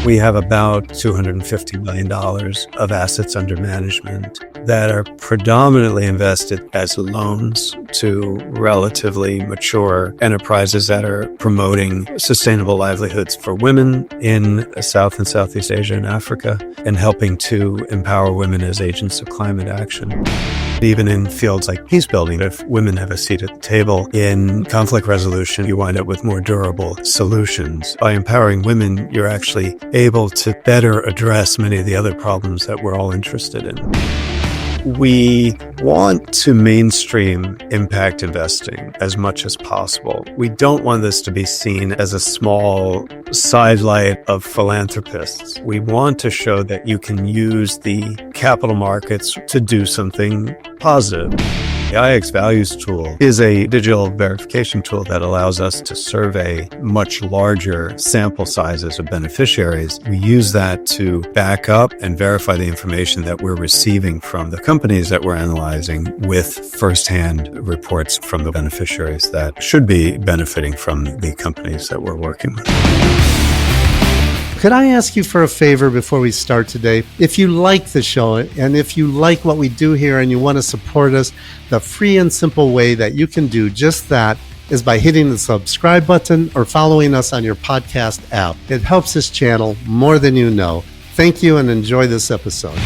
We have about $250 million of assets under management that are predominantly invested as loans to relatively mature enterprises that are promoting sustainable livelihoods for women in South and Southeast Asia and Africa, and helping to empower women as agents of climate action. Even in fields like peace building, if women have a seat at the table in conflict resolution, you wind up with more durable solutions. By empowering women, you're actually able to better address many of the other problems that we're all interested in. We want to mainstream impact investing as much as possible. We don't want this to be seen as a small sidelight of philanthropists. We want to show that you can use the capital markets to do something positive. The IIX Values tool is a digital verification tool that allows us to survey much larger sample sizes of beneficiaries. We use that to back up and verify the information that we're receiving from the companies that we're analyzing with firsthand reports from the beneficiaries that should be benefiting from the companies that we're working with. Could I ask you for a favor before we start today? If you like the show and if you like what we do here and you want to support us, the free and simple way that you can do just that is by hitting the subscribe button or following us on your podcast app. It helps this channel more than you know. Thank you and enjoy this episode.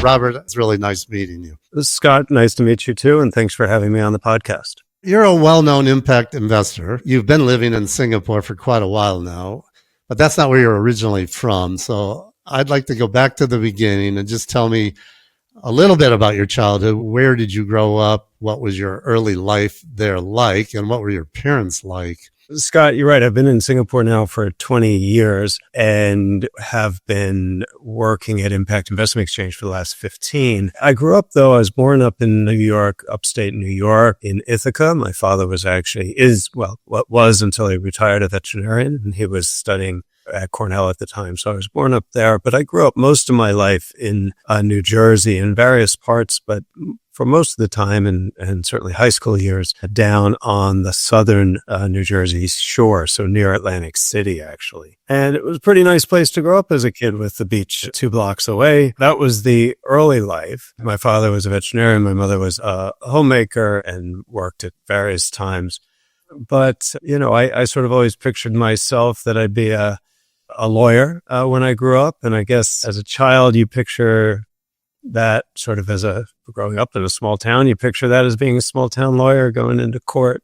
Robert, it's really nice meeting you. Scott, nice to meet you too, and thanks for having me on the podcast. You're a well-known impact investor. You've been living in Singapore for quite a while now. But that's not where you're originally from. So I'd like to go back to the beginning and just tell me a little bit about your childhood. Where did you grow up? What was your early life there like? And what were your parents like? Scott, you're right. I've been in Singapore now for 20 years and have been working at Impact Investment Exchange for the last 15. I grew up, though, I was born up in New York, upstate New York, in Ithaca. My father was what was until he retired, a veterinarian, and he was studying at Cornell at the time. So I was born up there, but I grew up most of my life in New Jersey in various parts, but for most of the time and certainly high school years down on the southern New Jersey shore, so near Atlantic City, actually. And it was a pretty nice place to grow up as a kid with the beach 2 blocks away. That was the early life. My father was a veterinarian. My mother was a homemaker and worked at various times. But, I sort of always pictured myself that I'd be a lawyer when I grew up. And I guess as a child, you picture that sort of growing up in a small town, you picture that as being a small town lawyer going into court,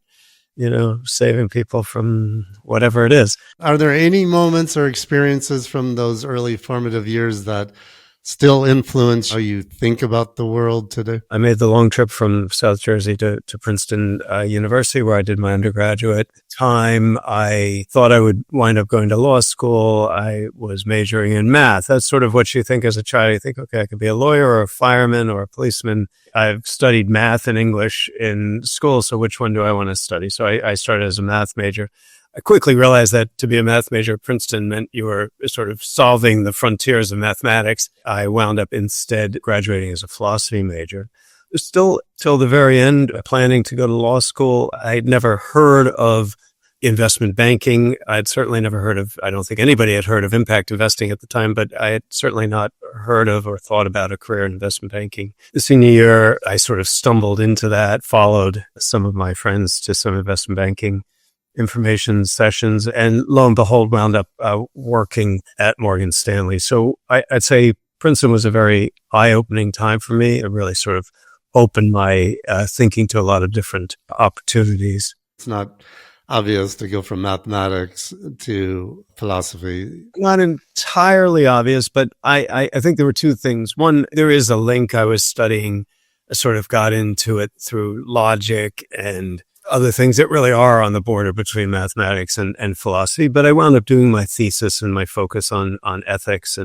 saving people from whatever it is. Are there any moments or experiences from those early formative years that still influence how you think about the world today? I made the long trip from South Jersey to Princeton University, where I did my undergraduate. Time I thought I would wind up going to law school. I was majoring in math. That's sort of what you think as a child. You think, okay, I could be a lawyer or a fireman or a policeman. I've studied math and English in school, so which one do I want to study? So I started as a math major. I quickly realized that to be a math major at Princeton meant you were sort of solving the frontiers of mathematics. I wound up instead graduating as a philosophy major. Still, till the very end, planning to go to law school. I'd never heard of investment banking. I'd certainly never heard of, I don't think anybody had heard of impact investing at the time, but I had certainly not heard of or thought about a career in investment banking. The senior year, I sort of stumbled into that, followed some of my friends to some investment banking information sessions, and lo and behold, wound up working at Morgan Stanley. So I'd say Princeton was a very eye-opening time for me. It really sort of opened my thinking to a lot of different opportunities. It's not obvious to go from mathematics to philosophy. Not entirely obvious, but I think there were two things. One, there is a link. I was studying, I sort of got into it through logic and other things that really are on the border between mathematics and philosophy. But I wound up doing my thesis and my focus on ethics.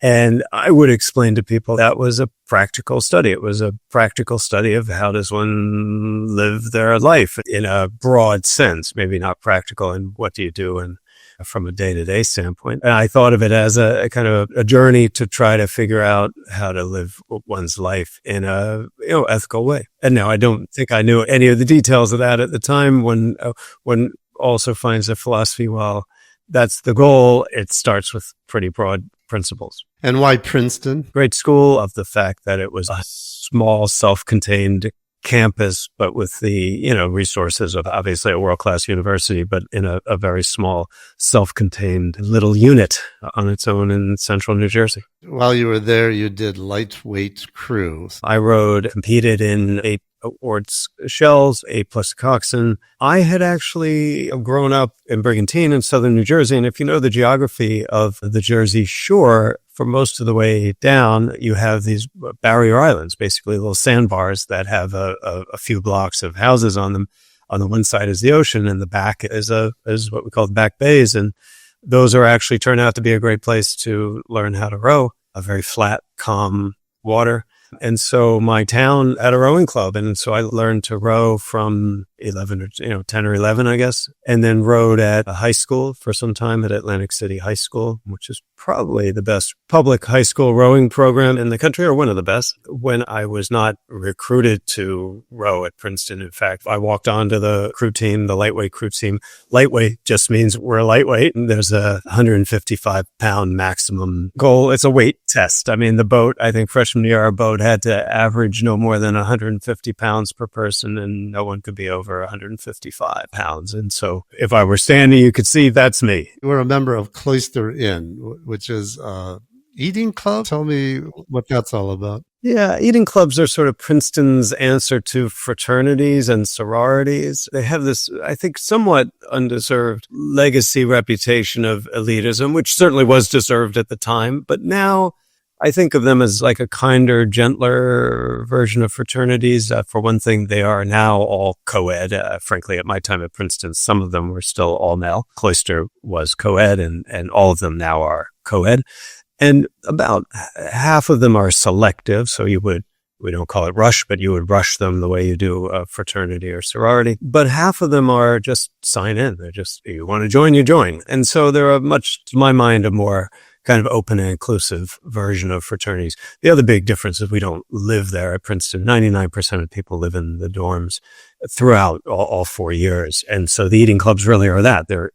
And I would explain to people that was a practical study. It was a practical study of how does one live their life in a broad sense, maybe not practical in what do you do and from a day-to-day standpoint. And I thought of it as a kind of a journey to try to figure out how to live one's life in a ethical way. And now I don't think I knew any of the details of that at the time. One also finds that philosophy, while that's the goal. It starts with pretty broad principles. And why Princeton? Great school of the fact that it was a small, self-contained campus, but with the, resources of obviously a world-class university, but in a very small, self-contained little unit on its own in central New Jersey. While you were there, you did lightweight crew. I competed in 8 awards shells, 8+ coxswain. I had actually grown up in Brigantine in southern New Jersey, and if you know the geography of the Jersey Shore, for most of the way down, you have these barrier islands, basically little sandbars that have a few blocks of houses on them. On the one side is the ocean, and the back is what we call the back bays, and those actually turn out to be a great place to learn how to row. A very flat, calm water. And so my town had a rowing club. And so I learned to row from 10 or 11, I guess, and then rowed at a high school for some time at Atlantic City High School, which is probably the best public high school rowing program in the country, or one of the best. When I was not recruited to row at Princeton, in fact, I walked onto the crew team, the lightweight crew team. Lightweight just means we're lightweight, and there's a 155-pound maximum goal. It's a weight test. I mean, the boat, I think freshman year, our boat had to average no more than 150 pounds per person, and no one could be over 155 pounds. And so if I were standing, you could see that's me. You were a member of Cloister Inn, which is eating club. Tell me what that's all about. Yeah, eating clubs are sort of Princeton's answer to fraternities and sororities. They have this, I think, somewhat undeserved legacy reputation of elitism, which certainly was deserved at the time. But now I think of them as like a kinder, gentler version of fraternities. For one thing, they are now all co-ed. Frankly, at my time at Princeton, some of them were still all male. Cloister was co-ed, and all of them now are co-ed. And about half of them are selective. So we don't call it rush, but you would rush them the way you do a fraternity or sorority. But half of them are just sign in. They're just, you want to join, you join. And so they're much, to my mind, a more kind of open and inclusive version of fraternities. The other big difference is we don't live there at Princeton. 99% of people live in the dorms throughout all 4 years. And so the eating clubs really are that. They're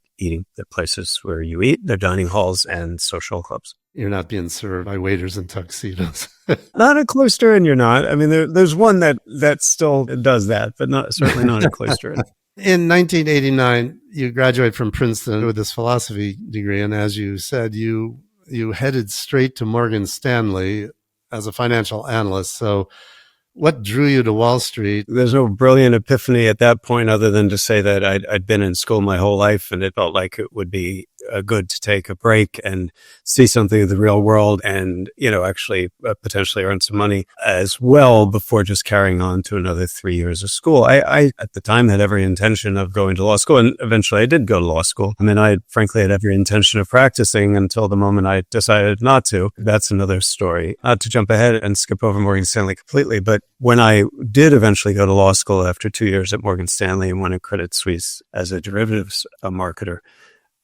places where you eat, they're dining halls and social clubs. You're not being served by waiters in tuxedos. Not at Cloister Inn, you're not. I mean, there's one that still does that, but certainly not at Cloister Inn. In 1989, you graduated from Princeton with this philosophy degree. And as you said, you headed straight to Morgan Stanley as a financial analyst. So what drew you to Wall Street? There's no brilliant epiphany at that point other than to say that I'd been in school my whole life, and it felt like it would be good to take a break and see something of the real world and, actually potentially earn some money as well before just carrying on to another 3 years of school. I at the time had every intention of going to law school, and eventually I did go to law school. I mean, I frankly had every intention of practicing until the moment I decided not to. That's another story. Not to jump ahead and skip over Morgan Stanley completely, but when I did eventually go to law school after 2 years at Morgan Stanley and went at Credit Suisse as a derivatives marketer,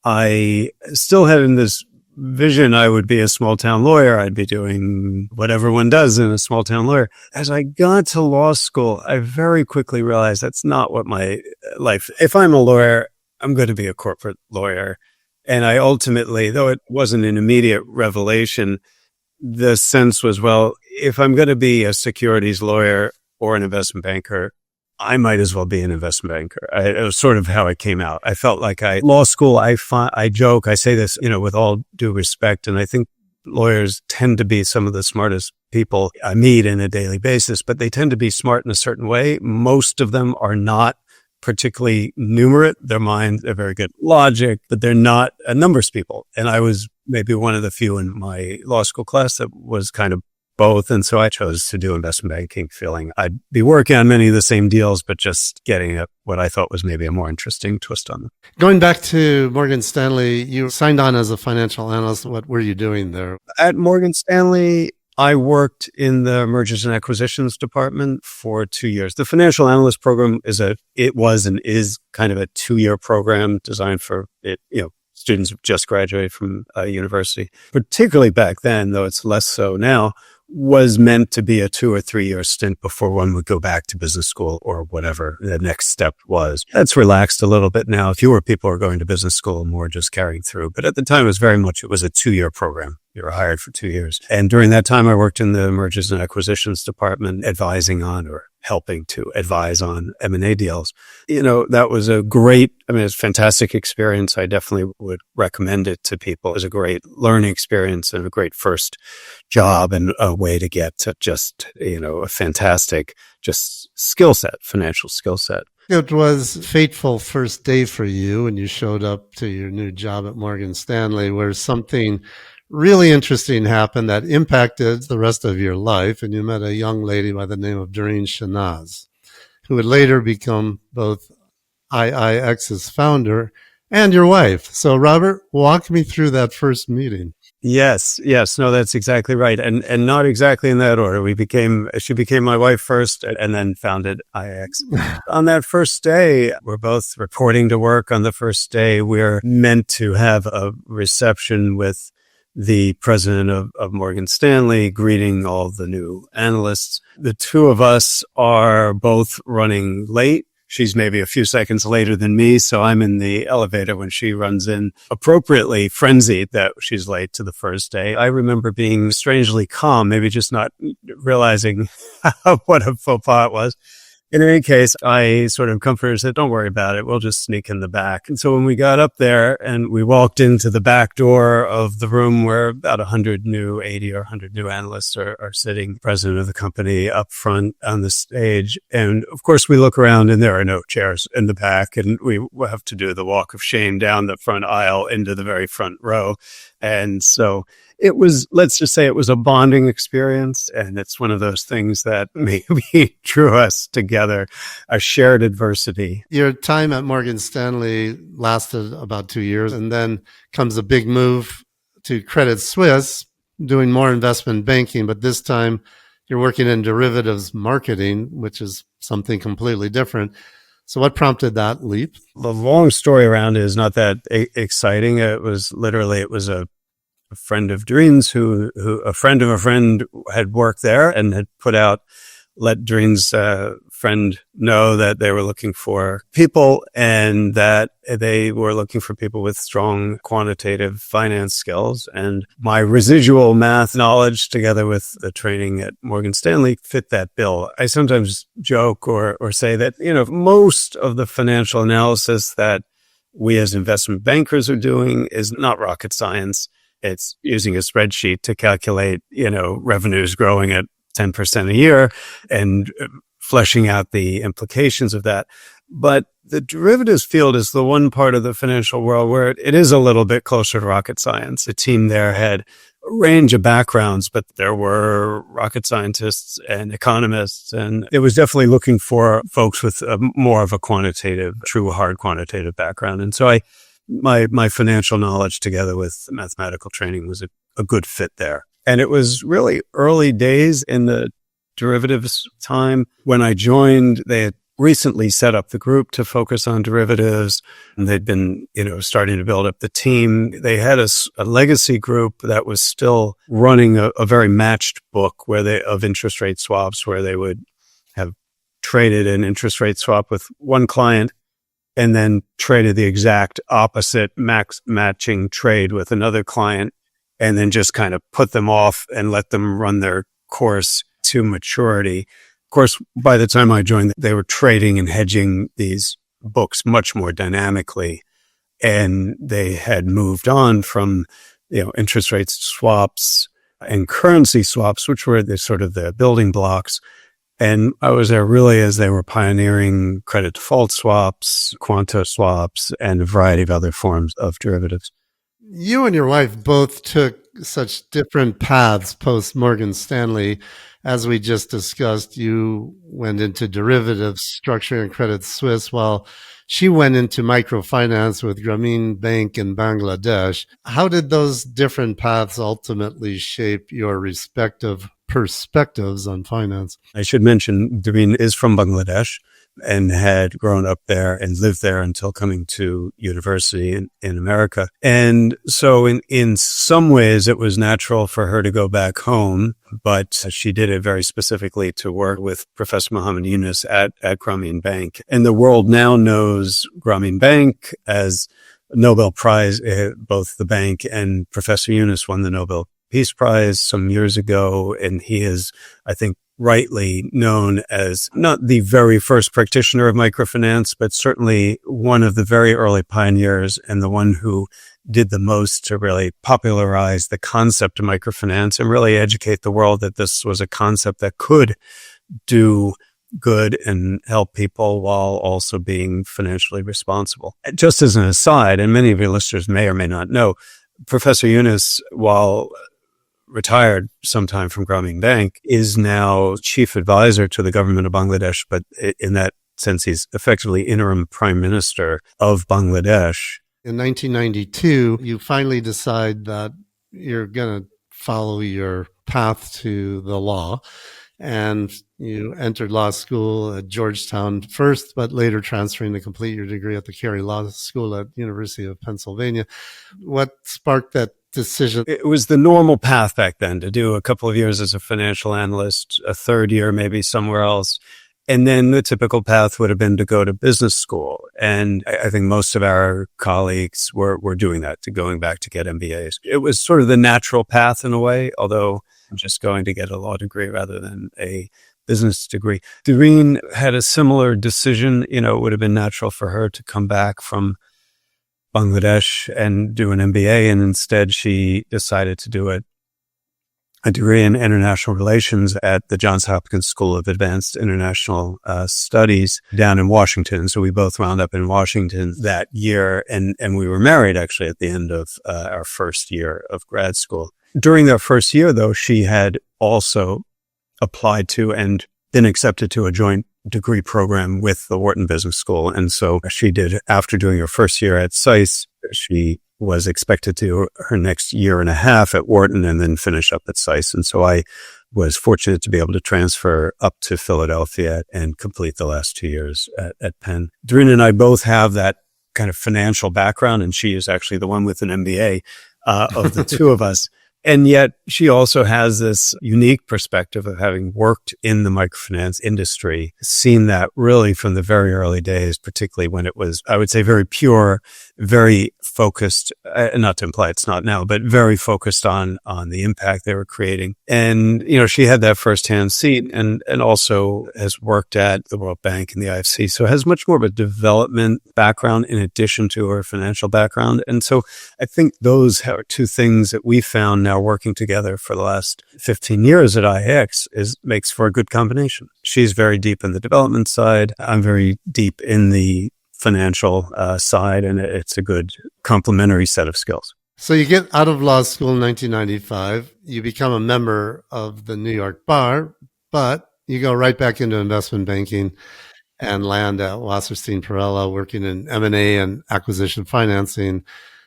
I still had in this vision I would be a small town lawyer. I'd be doing whatever one does in a small town lawyer. As I got to law school, I very quickly realized that's not what my life. If I'm a lawyer, I'm going to be a corporate lawyer. And I ultimately, though it wasn't an immediate revelation, the sense was, well, if I'm going to be a securities lawyer or an investment banker, I might as well be an investment banker. It was sort of how it came out. I felt like law school, I joke, I say this, with all due respect, and I think lawyers tend to be some of the smartest people I meet on a daily basis, but they tend to be smart in a certain way. Most of them are not particularly numerate. Their minds, they're very good at logic, but they're not numbers people. And I was maybe one of the few in my law school class that was kind of both. And so I chose to do investment banking, feeling I'd be working on many of the same deals, but just getting what I thought was maybe a more interesting twist on them. Going back to Morgan Stanley, you signed on as a financial analyst. What were you doing there? At Morgan Stanley, I worked in the mergers and acquisitions department for 2 years. The financial analyst program was and is kind of a 2-year program designed for students who just graduated from university. Particularly back then, though it's less so now, was meant to be a 2 or 3 year stint before one would go back to business school or whatever the next step was. That's relaxed a little bit now. Fewer people are going to business school, more just carrying through. But at the time, it was a 2-year program. You were hired for 2 years. And during that time, I worked in the mergers and acquisitions department, advising on or helping to advise on M&A deals. That was it's a fantastic experience. I definitely would recommend it to people. It was a great learning experience and a great first job and a way to get to just, a fantastic just financial skill set. It was a fateful first day for you when you showed up to your new job at Morgan Stanley, where something really interesting happened that impacted the rest of your life. And you met a young lady by the name of Durreen Shahnaz, who would later become both IIX's founder and your wife. So, Robert, walk me through that first meeting. Yes. No, that's exactly right. And not exactly in that order. She became my wife first and then founded IIX. On that first day, we're both reporting to work. On the first day, we're meant to have a reception with the president of Morgan Stanley, greeting all the new analysts. The two of us are both running late. She's maybe a few seconds later than me, so I'm in the elevator when she runs in, appropriately frenzied that she's late to the first day. I remember being strangely calm, maybe just not realizing what a faux pas it was. In any case, I sort of comforted her and said, don't worry about it. We'll just sneak in the back. And so when we got up there and we walked into the back door of the room where about 80 or 100 new analysts are sitting, president of the company up front on the stage. And of course, we look around and there are no chairs in the back. And we have to do the walk of shame down the front aisle into the very front row. And so let's just say it was a bonding experience. And it's one of those things that maybe drew us together, a shared adversity. Your time at Morgan Stanley lasted about 2 years, and then comes a big move to Credit Suisse, doing more investment banking. But this time you're working in derivatives marketing, which is something completely different. So what prompted that leap? The long story around it is not that exciting. It was a friend of Durreen's a friend of a friend had worked there and had let Durreen's friend know that they were looking for people and that they were looking for people with strong quantitative finance skills. And my residual math knowledge together with the training at Morgan Stanley fit that bill. I sometimes joke or say that, most of the financial analysis that we as investment bankers are doing is not rocket science. It's using a spreadsheet to calculate, revenues growing at 10% a year and fleshing out the implications of that. But the derivatives field is the one part of the financial world where it is a little bit closer to rocket science. The team there had a range of backgrounds, but there were rocket scientists and economists, and it was definitely looking for folks with more of a true hard quantitative background. And so my financial knowledge together with mathematical training was a good fit there. And it was really early days in the derivatives time. When I joined, they had recently set up the group to focus on derivatives, and they'd been, starting to build up the team. They had a legacy group that was still running a very matched book of interest rate swaps, where they would have traded an interest rate swap with one client and then traded the exact opposite matching trade with another client, and then just kind of put them off and let them run their course to maturity. Of course, by the time I joined, they were trading and hedging these books much more dynamically, and they had moved on from, interest rate swaps and currency swaps, which were the building blocks. And I was there really as they were pioneering credit default swaps, quanta swaps, and a variety of other forms of derivatives. You and your wife both took such different paths post Morgan Stanley. As we just discussed, you went into derivatives, structuring Credit Suisse, while she went into microfinance with Grameen Bank in Bangladesh. How did those different paths ultimately shape your respective perspectives on finance? I should mention Durreen is from Bangladesh. and had grown up there and lived there until coming to university in America. And so in some ways, it was natural for her to go back home, but she did it very specifically to work with Professor Muhammad Yunus at Grameen Bank. And the world now knows Grameen Bank as Nobel Prize. Both the bank and Professor Yunus won the Nobel Peace Prize some years ago, and he is, I think, rightly known as not the very first practitioner of microfinance, but certainly one of the very early pioneers and the one who did the most to really popularize the concept of microfinance and really educate the world that this was a concept that could do good and help people while also being financially responsible. Just as an aside, and many of your listeners may or may not know, Professor Yunus, while retired sometime from Grameen Bank, is now chief advisor to the government of Bangladesh, but in that sense, he's effectively interim prime minister of Bangladesh. In 1992, you finally decide that you're going to follow your path to the law, and you entered law school at Georgetown first, but later transferring to complete your degree at the Carey Law School at University of Pennsylvania. What sparked that decision? It was the normal path back then to do a couple of years as a financial analyst, a third year maybe somewhere else. And then the typical path would have been to go to business school. And I think most of our colleagues were doing that, to going back to get MBAs. It was sort of the natural path in a way, although I'm just going to get a law degree rather than a business degree. Durreen had a similar decision. It would have been natural for her to come back from Bangladesh and do an MBA, and instead she decided to do a degree in international relations at the Johns Hopkins School of Advanced International Studies down in Washington. So we both wound up in Washington that year, and we were married actually at the end of our first year of grad school. During that first year, though, she had also applied to and been accepted to a joint degree program with the Wharton Business School. And so she did, after doing her first year at Suisse, she was expected to do her next year and a half at Wharton and then finish up at Suisse. And so I was fortunate to be able to transfer up to Philadelphia and complete the last 2 years at Penn. Durreen and I both have that kind of financial background, and she is actually the one with an MBA of the two of us. And yet she also has this unique perspective of having worked in the microfinance industry, seen that really from the very early days, particularly when it was, I would say, very pure, very focused, not to imply it's not now, but very focused on the impact they were creating. And, she had that firsthand seat and also has worked at the World Bank and the IFC. So has much more of a development background in addition to her financial background. And so I think those are two things that we found now working together for the last 15 years at IIX makes for a good combination. She's very deep in the development side. I'm very deep in the financial side, and it's a good complementary set of skills. So you get out of law school in 1995, you become a member of the New York Bar, but you go right back into investment banking and land at Wasserstein Perella working in M&A and acquisition financing.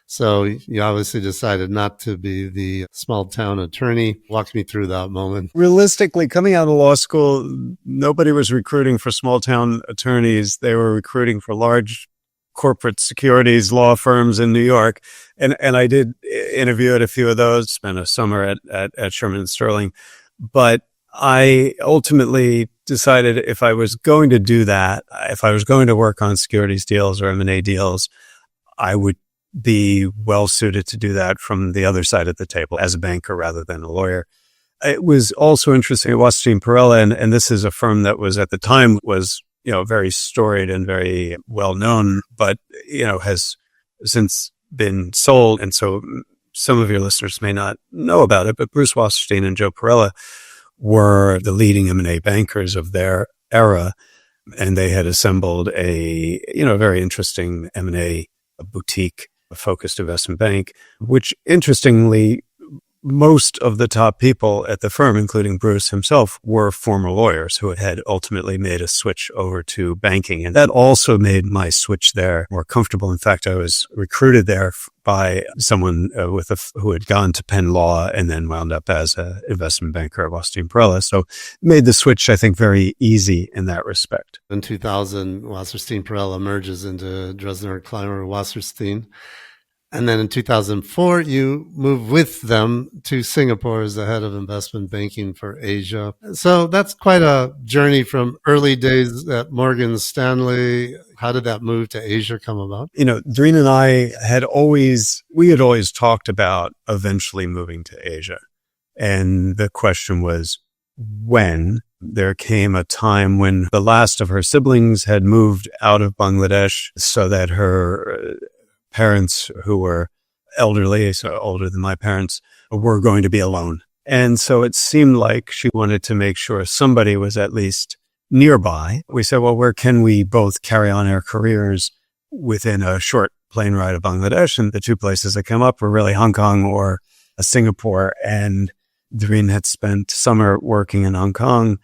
So you obviously decided not to be the small town attorney. Walk me through that moment. Realistically, coming out of law school, nobody was recruiting for small town attorneys. They were recruiting for large corporate securities law firms in New York. And I did interview at a few of those, spent a summer at Sherman and Sterling. But I ultimately decided if I was going to do that, if I was going to work on securities deals or M&A deals, I would be well suited to do that from the other side of the table as a banker rather than a lawyer. It was also interesting at Wasserstein Perella, and this is a firm that was at the time was, very storied and very well known, but, has since been sold. And so some of your listeners may not know about it, but Bruce Wasserstein and Joe Perella were the leading M&A bankers of their era. And they had assembled a very interesting M&A boutique, a focused investment bank, which interestingly most of the top people at the firm, including Bruce himself, were former lawyers who had ultimately made a switch over to banking. And that also made my switch there more comfortable. In fact, I was recruited there by someone who had gone to Penn Law and then wound up as an investment banker at Wasserstein Perella. So it made the switch, I think, very easy in that respect. In 2000, Wasserstein Perella merges into Dresdner Clymer Wasserstein. And then in 2004, you moved with them to Singapore as the head of investment banking for Asia. So that's quite a journey from early days at Morgan Stanley. How did that move to Asia come about? Durreen and I had always talked about eventually moving to Asia. And the question was when. There came a time when the last of her siblings had moved out of Bangladesh so that her parents, who were elderly, so older than my parents, were going to be alone. And so it seemed like she wanted to make sure somebody was at least nearby. We said, well, where can we both carry on our careers within a short plane ride of Bangladesh? And the two places that came up were really Hong Kong or Singapore. And Durreen had spent summer working in Hong Kong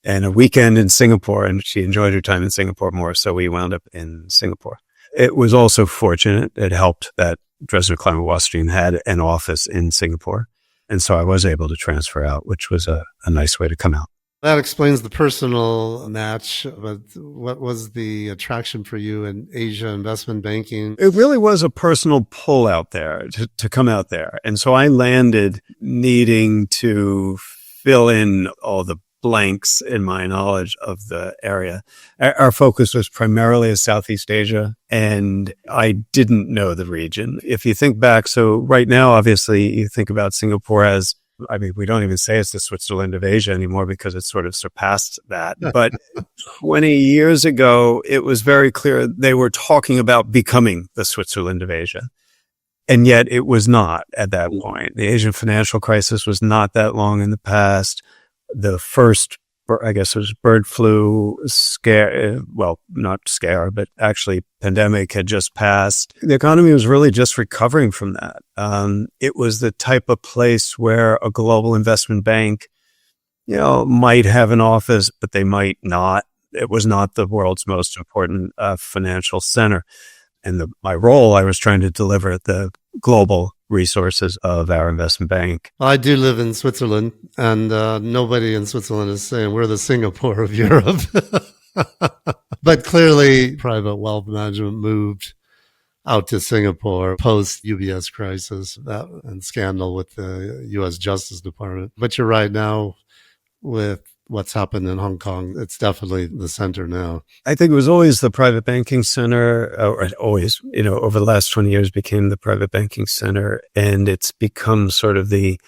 and a weekend in Singapore, and she enjoyed her time in Singapore more. So we wound up in Singapore. It was also fortunate. It helped that Dresdner Clymer Wasserstein had an office in Singapore. And so I was able to transfer out, which was a nice way to come out. That explains the personal match, but what was the attraction for you in Asia investment banking? It really was a personal pull out there to come out there. And so I landed needing to fill in all the blanks in my knowledge of the area. Our focus was primarily in Southeast Asia, and I didn't know the region. If you think back, so right now, obviously, you think about Singapore as, we don't even say it's the Switzerland of Asia anymore because it's sort of surpassed that. But 20 years ago, it was very clear they were talking about becoming the Switzerland of Asia. And yet it was not at that point. The Asian financial crisis was not that long in the past. The first, I guess it was bird flu scare, well, not scare, but actually pandemic had just passed. The economy was really just recovering from that. It was the type of place where a global investment bank, might have an office, but they might not. It was not the world's most important financial center. And my role, I was trying to deliver the global resources of our investment bank. I do live in Switzerland, and nobody in Switzerland is saying we're the Singapore of Europe. But clearly, private wealth management moved out to Singapore post UBS crisis and scandal with the U.S. Justice Department. But you're right, now with what's happened in Hong Kong, it's definitely the center now. I think it was always the private banking center, or always, over the last 20 years became the private banking center. And it's become sort of the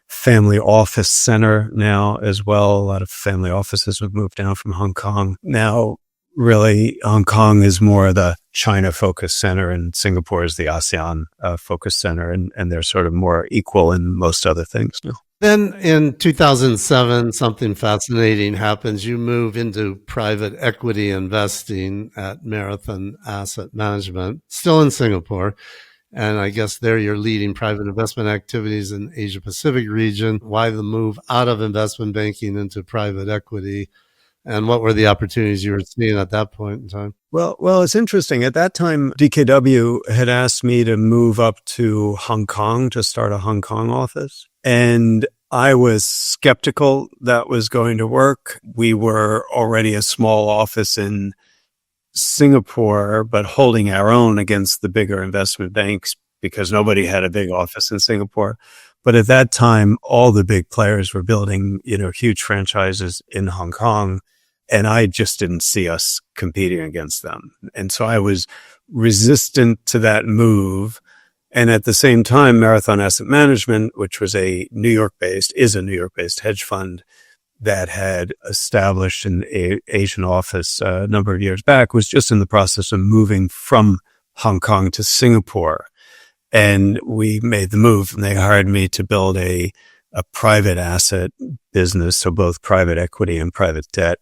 family office center now as well. A lot of family offices have moved down from Hong Kong. Now, really, Hong Kong is more the China-focused center, and Singapore is the ASEAN-focused center, and they're sort of more equal in most other things now. Then in 2007, something fascinating happens. You move into private equity investing at Marathon Asset Management, still in Singapore. And I guess there you're leading private investment activities in Asia Pacific region. Why the move out of investment banking into private equity? And what were the opportunities you were seeing at that point in time? Well, it's interesting. At that time, DKW had asked me to move up to Hong Kong to start a Hong Kong office. And I was skeptical that was going to work. We were already a small office in Singapore, but holding our own against the bigger investment banks because nobody had a big office in Singapore. But at that time, all the big players were building, huge franchises in Hong Kong. And I just didn't see us competing against them. And so I was resistant to that move. And at the same time, Marathon Asset Management, which was is a New York-based hedge fund that had established an Asian office a number of years back, was just in the process of moving from Hong Kong to Singapore. And we made the move, and they hired me to build a private asset business, so both private equity and private debt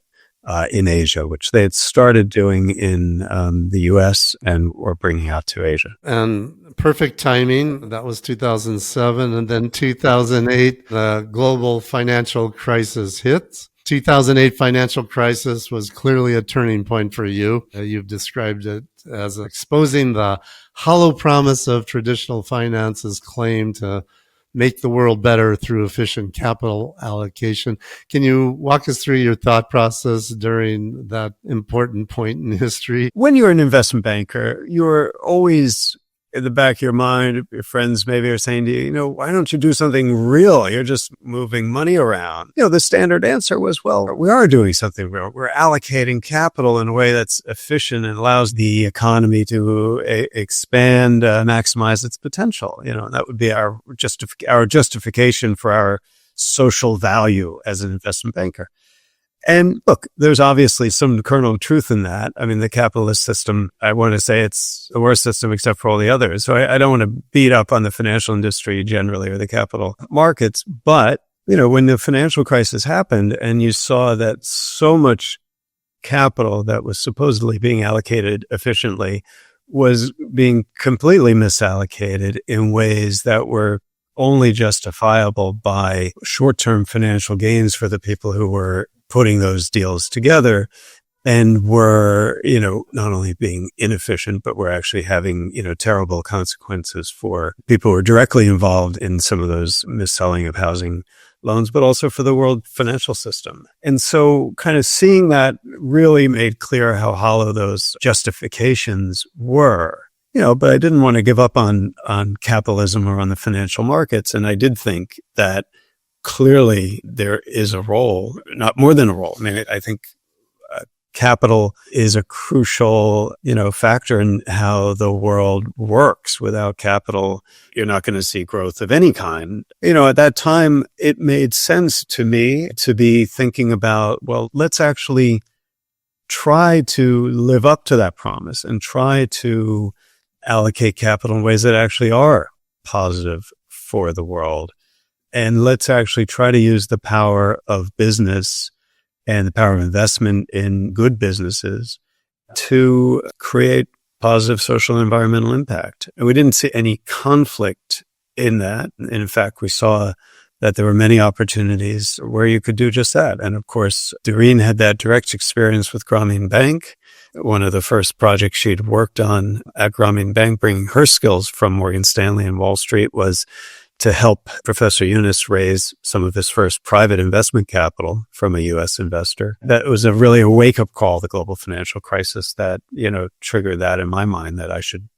in Asia, which they had started doing in the US and were bringing out to Asia. And perfect timing. That was 2007. And then 2008, the global financial crisis hit. 2008 financial crisis was clearly a turning point for you. You've described it as exposing the hollow promise of traditional finance's claim to make the world better through efficient capital allocation. Can you walk us through your thought process during that important point in history? When you're an investment banker, you're always in the back of your mind, your friends maybe are saying to you, why don't you do something real? You're just moving money around. The standard answer was, well, we are doing something real. We're allocating capital in a way that's efficient and allows the economy to expand, maximize its potential. And that would be our justification for our social value as an investment banker. And look, there's obviously some kernel of truth in that. I mean, the capitalist system, I want to say it's the worst system except for all the others. So I don't want to beat up on the financial industry generally or the capital markets. But, when the financial crisis happened and you saw that so much capital that was supposedly being allocated efficiently was being completely misallocated in ways that were only justifiable by short-term financial gains for the people who were putting those deals together and were, not only being inefficient, but were actually having, terrible consequences for people who were directly involved in some of those mis-selling of housing loans, but also for the world financial system. And so kind of seeing that really made clear how hollow those justifications were. But I didn't want to give up on capitalism or on the financial markets. And I did think that clearly there is a role, not more than a role. I mean, I think capital is a crucial, factor in how the world works. Without capital, you're not going to see growth of any kind. At that time, it made sense to me to be thinking about, well, let's actually try to live up to that promise and try to allocate capital in ways that actually are positive for the world. And let's actually try to use the power of business and the power of investment in good businesses to create positive social and environmental impact. And we didn't see any conflict in that. And in fact, we saw that there were many opportunities where you could do just that. And of course, Durreen had that direct experience with Grameen Bank. One of the first projects she'd worked on at Grameen Bank, bringing her skills from Morgan Stanley and Wall Street, was to help Professor Yunus raise some of his first private investment capital from a U.S. investor. That was really a wake-up call, the global financial crisis, that, triggered that in my mind that I should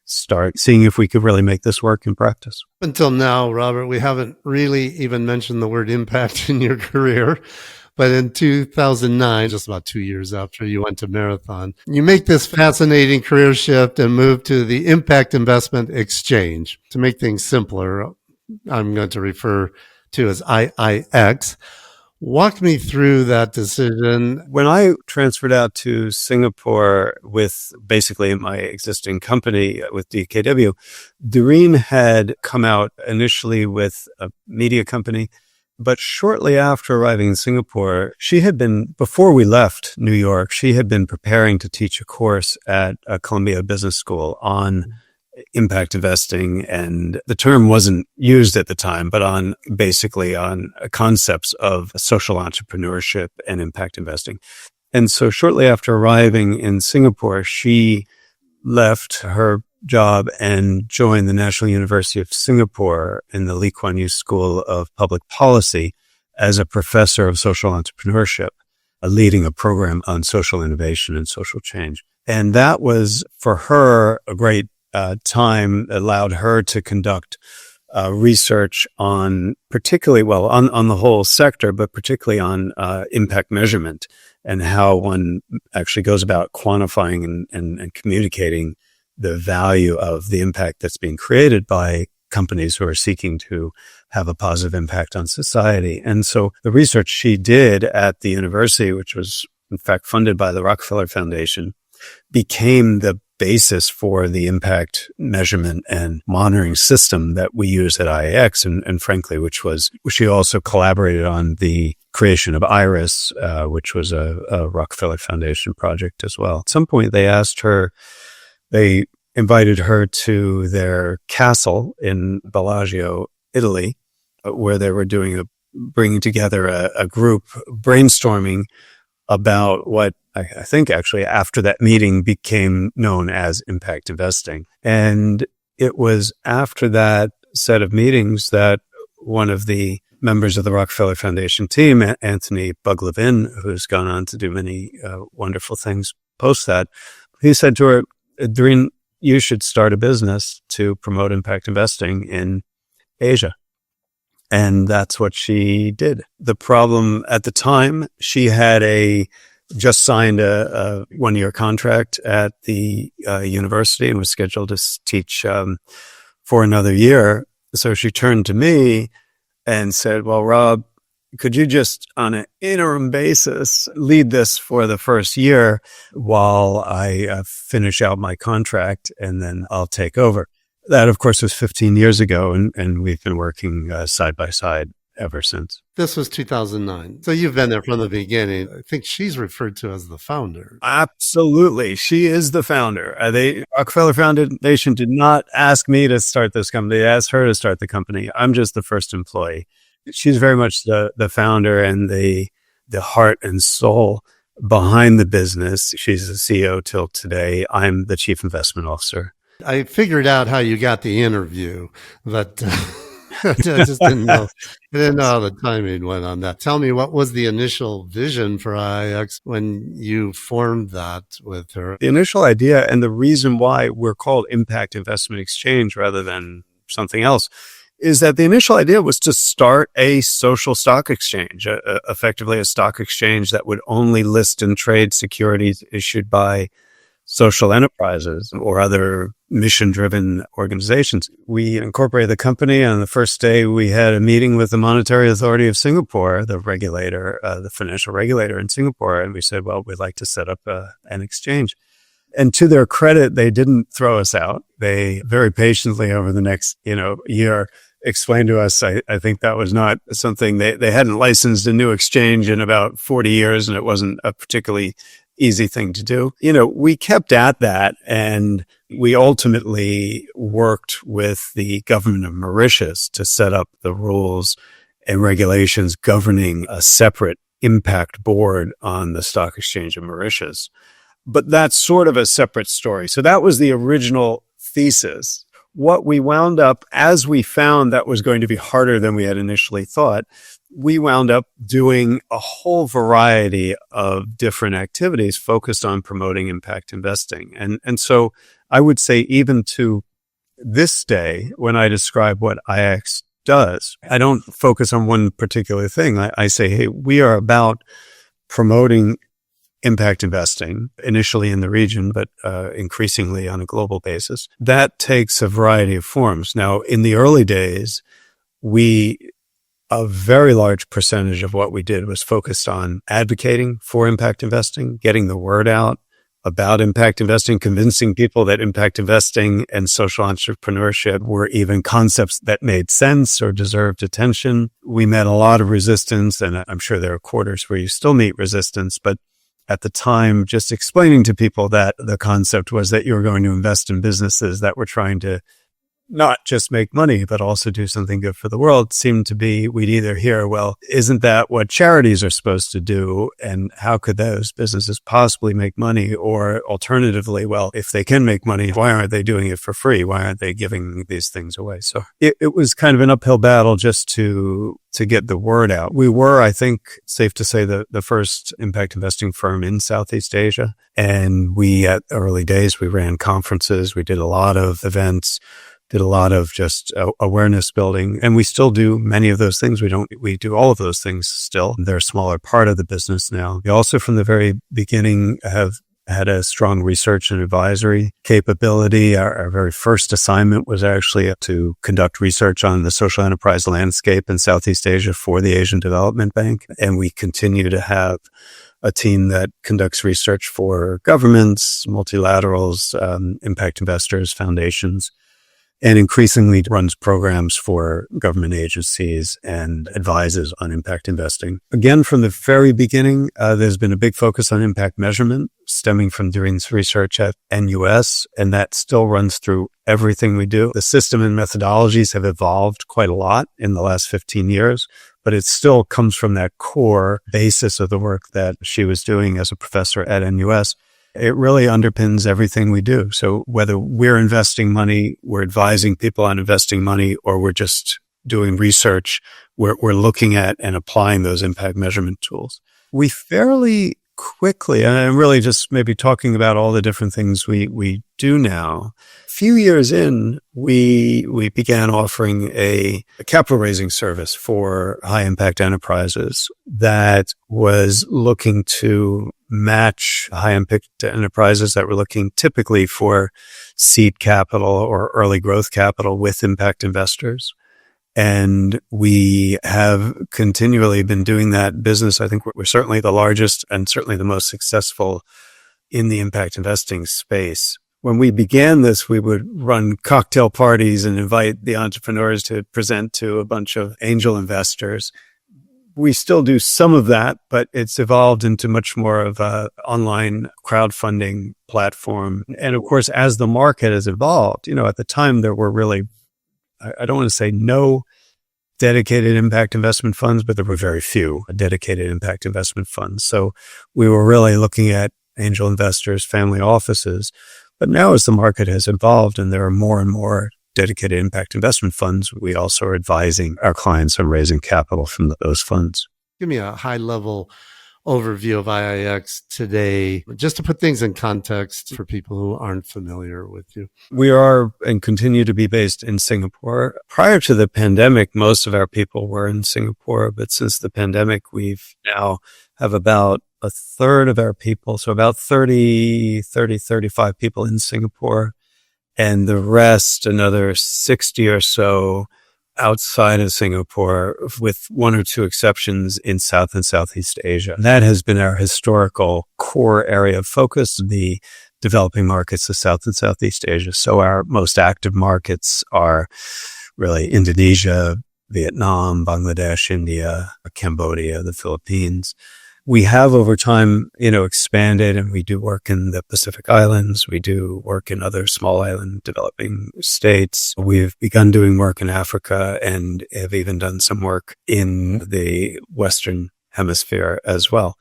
start seeing if we could really make this work in practice. Until now, Robert, we haven't really even mentioned the word impact in your career. But in 2009, just about 2 years after you went to Marathon, you make this fascinating career shift and move to the Impact Investment Exchange. To make things simpler, I'm going to refer to as IIX. Walk me through that decision. When I transferred out to Singapore with basically my existing company with DKW, Durreen had come out initially with a media company. But shortly after arriving in Singapore, before we left New York, she had been preparing to teach a course at a Columbia Business School on impact investing. And the term wasn't used at the time, but on concepts of social entrepreneurship and impact investing. And so shortly after arriving in Singapore, she left her job and joined the National University of Singapore in the Lee Kuan Yew School of Public Policy as a professor of social entrepreneurship, leading a program on social innovation and social change. And that was, for her, a great time, allowed her to conduct research on on the whole sector, but particularly on impact measurement and how one actually goes about quantifying and communicating the value of the impact that's being created by companies who are seeking to have a positive impact on society. And so the research she did at the university, which was in fact funded by the Rockefeller Foundation, became the basis for the impact measurement and monitoring system that we use at IIX, and frankly, which she also collaborated on the creation of IIRIS, which was a Rockefeller Foundation project as well. At some point, they invited her to their castle in Bellagio, Italy, where they were bringing together a group brainstorming about what I think actually after that meeting became known as impact investing. And it was after that set of meetings that one of the members of the Rockefeller Foundation team, Anthony Buglevin, who's gone on to do many wonderful things post that, he said to her, Durreen, you should start a business to promote impact investing in Asia. And that's what she did. The problem at the time, she had just signed a 1-year contract at the university and was scheduled to teach for another year. So she turned to me and said, well, Rob, could you just on an interim basis lead this for the first year while I finish out my contract and then I'll take over? That, of course, was 15 years ago, and we've been working side by side ever since. This was 2009. So you've been there from the beginning. I think she's referred to as the founder. Absolutely. She is the founder. Rockefeller Foundation did not ask me to start this company. They asked her to start the company. I'm just the first employee. She's very much the founder and the heart and soul behind the business. She's the CEO till today. I'm the chief investment officer. I figured out how you got the interview, but I just didn't know. I didn't know how the timing went on that. Tell me, what was the initial vision for IIX when you formed that with her? The initial idea and the reason why we're called Impact Investment Exchange rather than something else is that the initial idea was to start a social stock exchange, effectively a stock exchange that would only list and trade securities issued by social enterprises or other mission-driven organizations. We incorporated the company, and on the first day we had a meeting with the Monetary Authority of Singapore, the regulator, the financial regulator in Singapore, and we said, well, we'd like to set up an exchange. And to their credit, they didn't throw us out. They very patiently over the next, year explained to us, I think that was not something they hadn't licensed a new exchange in about 40 years, and it wasn't a particularly easy thing to do. We kept at that, and we ultimately worked with the government of Mauritius to set up the rules and regulations governing a separate impact board on the stock exchange of Mauritius. But that's sort of a separate story. So that was the original thesis. What we wound up, as we found that was going to be harder than we had initially thought, we wound up doing a whole variety of different activities focused on promoting impact investing. And so I would say even to this day, when I describe what IIX does, I don't focus on one particular thing. I say, hey, we are about promoting impact investing, initially in the region, but increasingly on a global basis. That takes a variety of forms. Now, in the early days, a very large percentage of what we did was focused on advocating for impact investing, getting the word out about impact investing, convincing people that impact investing and social entrepreneurship were even concepts that made sense or deserved attention. We met a lot of resistance, and I'm sure there are quarters where you still meet resistance, but at the time, just explaining to people that the concept was that you were going to invest in businesses that were trying to not just make money, but also do something good for the world seemed to be, we'd either hear, well, isn't that what charities are supposed to do? And how could those businesses possibly make money? Or alternatively, well, if they can make money, why aren't they doing it for free? Why aren't they giving these things away? So it was kind of an uphill battle just to get the word out. We were, I think, safe to say, the first impact investing firm in Southeast Asia. And we, at early days, we ran conferences. We did a lot of events, did a lot of just awareness building. And we still do many of those things. We do all of those things still. They're a smaller part of the business now. We also, from the very beginning, have had a strong research and advisory capability. Our very first assignment was actually to conduct research on the social enterprise landscape in Southeast Asia for the Asian Development Bank. And we continue to have a team that conducts research for governments, multilaterals, impact investors, foundations. and increasingly runs programs for government agencies and advises on impact investing. Again, from the very beginning, there's been a big focus on impact measurement stemming from Durreen's research at NUS, and that still runs through everything we do. The system and methodologies have evolved quite a lot in the last 15 years, but it still comes from that core basis of the work that she was doing as a professor at NUS. It really underpins everything we do. So whether we're investing money, we're advising people on investing money, or we're just doing research, we're looking at and applying those impact measurement tools. We fairly quickly, and I'm really just maybe talking about all the different things we do now. A few years in, we began offering a capital raising service for high impact enterprises that was looking to match high impact enterprises that were looking typically for seed capital or early growth capital with impact investors. And we have continually been doing that business. I think we're certainly the largest and certainly the most successful in the impact investing space. When we began this, we would run cocktail parties and invite the entrepreneurs to present to a bunch of angel investors. We still do some of that, but it's evolved into much more of an online crowdfunding platform. And of course, as the market has evolved, at the time there were really, I don't want to say no dedicated impact investment funds, but there were very few dedicated impact investment funds. So we were really looking at angel investors, family offices. But now as the market has evolved and there are more and more dedicated impact investment funds, we also are advising our clients on raising capital from those funds. Give me a high level overview of IIX today, just to put things in context for people who aren't familiar with you. We are and continue to be based in Singapore. Prior to the pandemic, most of our people were in Singapore, but since the pandemic, we've now have about a third of our people, so about 35 people in Singapore, and the rest, another 60 or so outside of Singapore, with one or two exceptions in South and Southeast Asia. That has been our historical core area of focus, the developing markets of South and Southeast Asia. So our most active markets are really Indonesia, Vietnam, Bangladesh, India, Cambodia, the Philippines. We have over time, expanded, and we do work in the Pacific Islands. We do work in other small island developing states. We've begun doing work in Africa and have even done some work in the Western Hemisphere as well.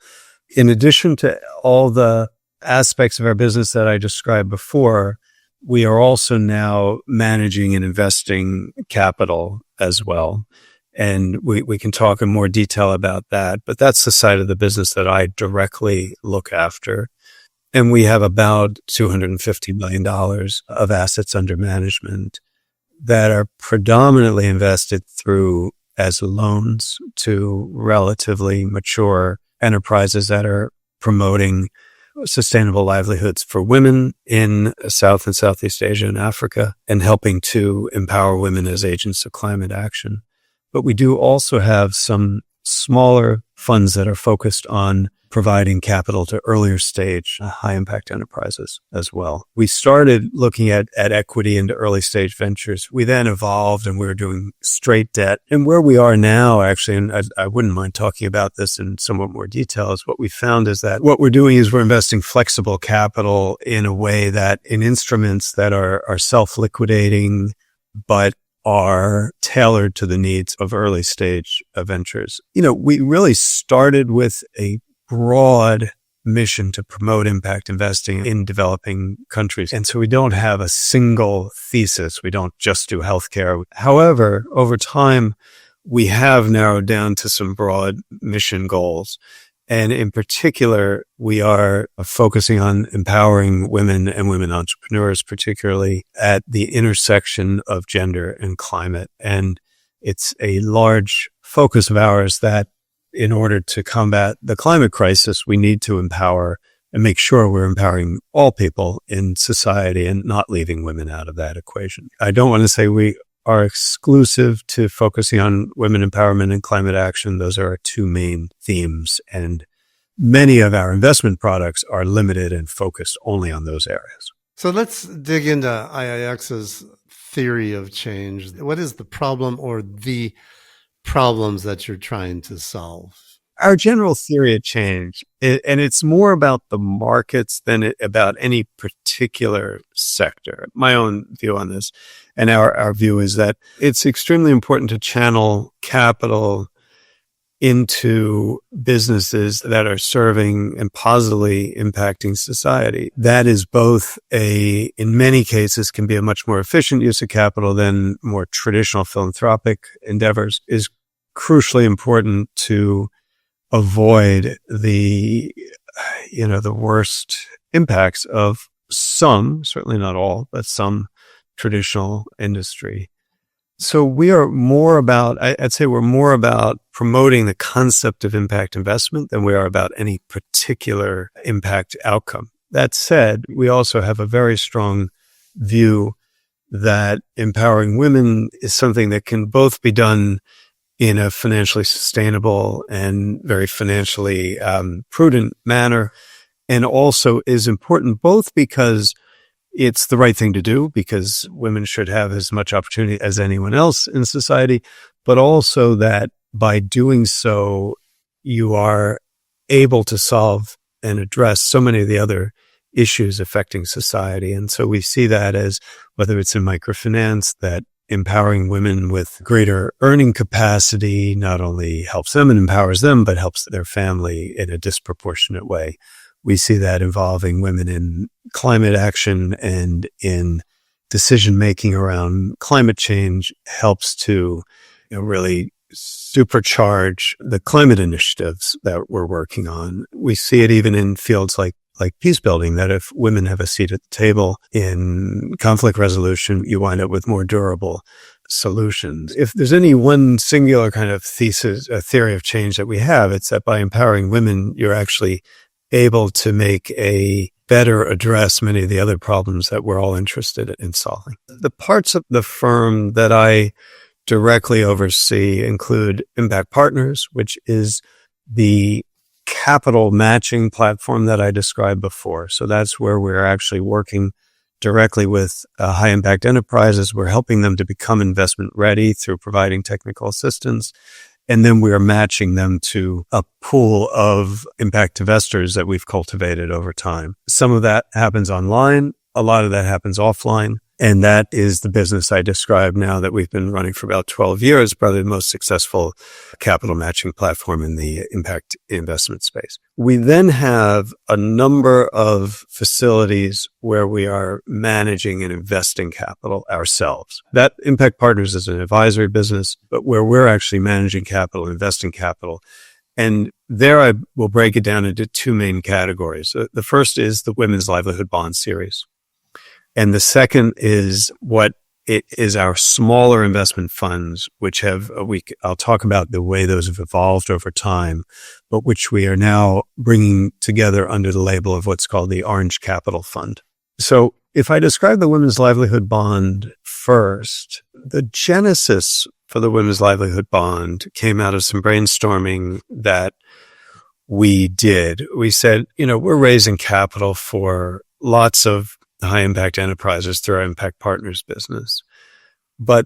In addition to all the aspects of our business that I described before, we are also now managing and investing capital as well. And we can talk in more detail about that, but that's the side of the business that I directly look after. And we have about $250 million of assets under management that are predominantly invested through as loans to relatively mature enterprises that are promoting sustainable livelihoods for women in South and Southeast Asia and Africa, and helping to empower women as agents of climate action. But we do also have some smaller funds that are focused on providing capital to earlier stage high impact enterprises as well. We started looking at equity into early stage ventures. We then evolved and we were doing straight debt. And where we are now, actually, and I wouldn't mind talking about this in somewhat more detail, is what we found is that what we're doing is we're investing flexible capital in a way that in instruments that are self-liquidating, but are tailored to the needs of early stage ventures. We really started with a broad mission to promote impact investing in developing countries. And so we don't have a single thesis. We don't just do healthcare. However, over time, we have narrowed down to some broad mission goals. And in particular, we are focusing on empowering women and women entrepreneurs, particularly at the intersection of gender and climate. And it's a large focus of ours that in order to combat the climate crisis, we need to empower and make sure we're empowering all people in society and not leaving women out of that equation. I don't want to say we are exclusive to focusing on women empowerment and climate action. Those are our two main themes. And many of our investment products are limited and focused only on those areas. So let's dig into IIX's theory of change? What is the problem or the problems that you're trying to solve? Our general theory of change, and it's more about the markets than about any particular sector. My own view on this, and our view is that it's extremely important to channel capital into businesses that are serving and positively impacting society. That is both in many cases, can be a much more efficient use of capital than more traditional philanthropic endeavors, is crucially important to avoid the worst impacts of some, certainly not all, but some traditional industry. So we are more about, I'd say we're more about promoting the concept of impact investment than we are about any particular impact outcome. That said, we also have a very strong view that empowering women is something that can both be done in a financially sustainable and very financially prudent manner, and also is important both because it's the right thing to do, because women should have as much opportunity as anyone else in society, but also that by doing so, you are able to solve and address so many of the other issues affecting society. And so we see that as, whether it's in microfinance, that empowering women with greater earning capacity not only helps them and empowers them, but helps their family in a disproportionate way. We see that involving women in climate action and in decision-making around climate change helps to really supercharge the climate initiatives that we're working on. We see it even in fields like peace building, that if women have a seat at the table in conflict resolution, you wind up with more durable solutions. If there's any one singular kind of thesis, a theory of change that we have, it's that by empowering women, you're actually able to make a better address many of the other problems that we're all interested in solving. The parts of the firm that I directly oversee include Impact Partners, which is the capital matching platform that I described before. So that's where we're actually working directly with high impact enterprises. We're helping them to become investment ready through providing technical assistance. And then we are matching them to a pool of impact investors that we've cultivated over time. Some of that happens online. A lot of that happens offline. And that is the business I described now that we've been running for about 12 years, probably the most successful capital matching platform in the impact investment space. We then have a number of facilities where we are managing and investing capital ourselves. That Impact Partners is an advisory business, but where we're actually managing capital, investing capital. And there I will break it down into two main categories. The first is the Women's Livelihood Bond Series. And the second is what it is our smaller investment funds, which have I'll talk about the way those have evolved over time, but which we are now bringing together under the label of what's called the Orange Capital Fund. So if I describe the Women's Livelihood Bond first, the genesis for the Women's Livelihood Bond came out of some brainstorming that we did. We said, we're raising capital for lots of high impact enterprises through our Impact Partners business, but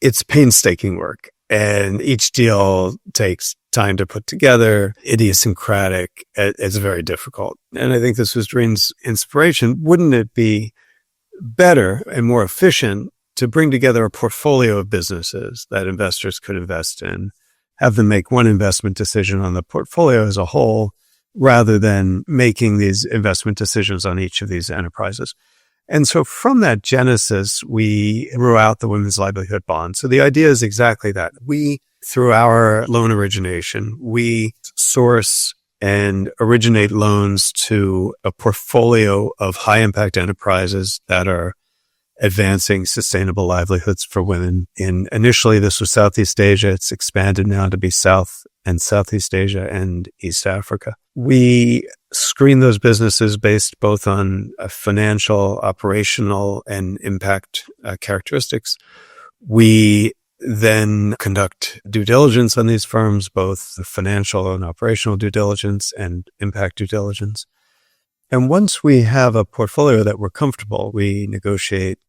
it's painstaking work and each deal takes time to put together, idiosyncratic. It's very difficult. And I think this was Durreen's inspiration. Wouldn't it be better and more efficient to bring together a portfolio of businesses that investors could invest in, have them make one investment decision on the portfolio as a whole, rather than making these investment decisions on each of these enterprises? And so from that genesis, we grew out the Women's Livelihood Bond. So the idea is exactly that. We, through our loan origination, we source and originate loans to a portfolio of high impact enterprises that are advancing sustainable livelihoods for women. Initially, this was Southeast Asia. It's expanded now to be South and Southeast Asia and East Africa. We screen those businesses based both on financial, operational, and impact characteristics. We then conduct due diligence on these firms, both financial and operational due diligence and impact due diligence. And once we have a portfolio that we're comfortable, we negotiate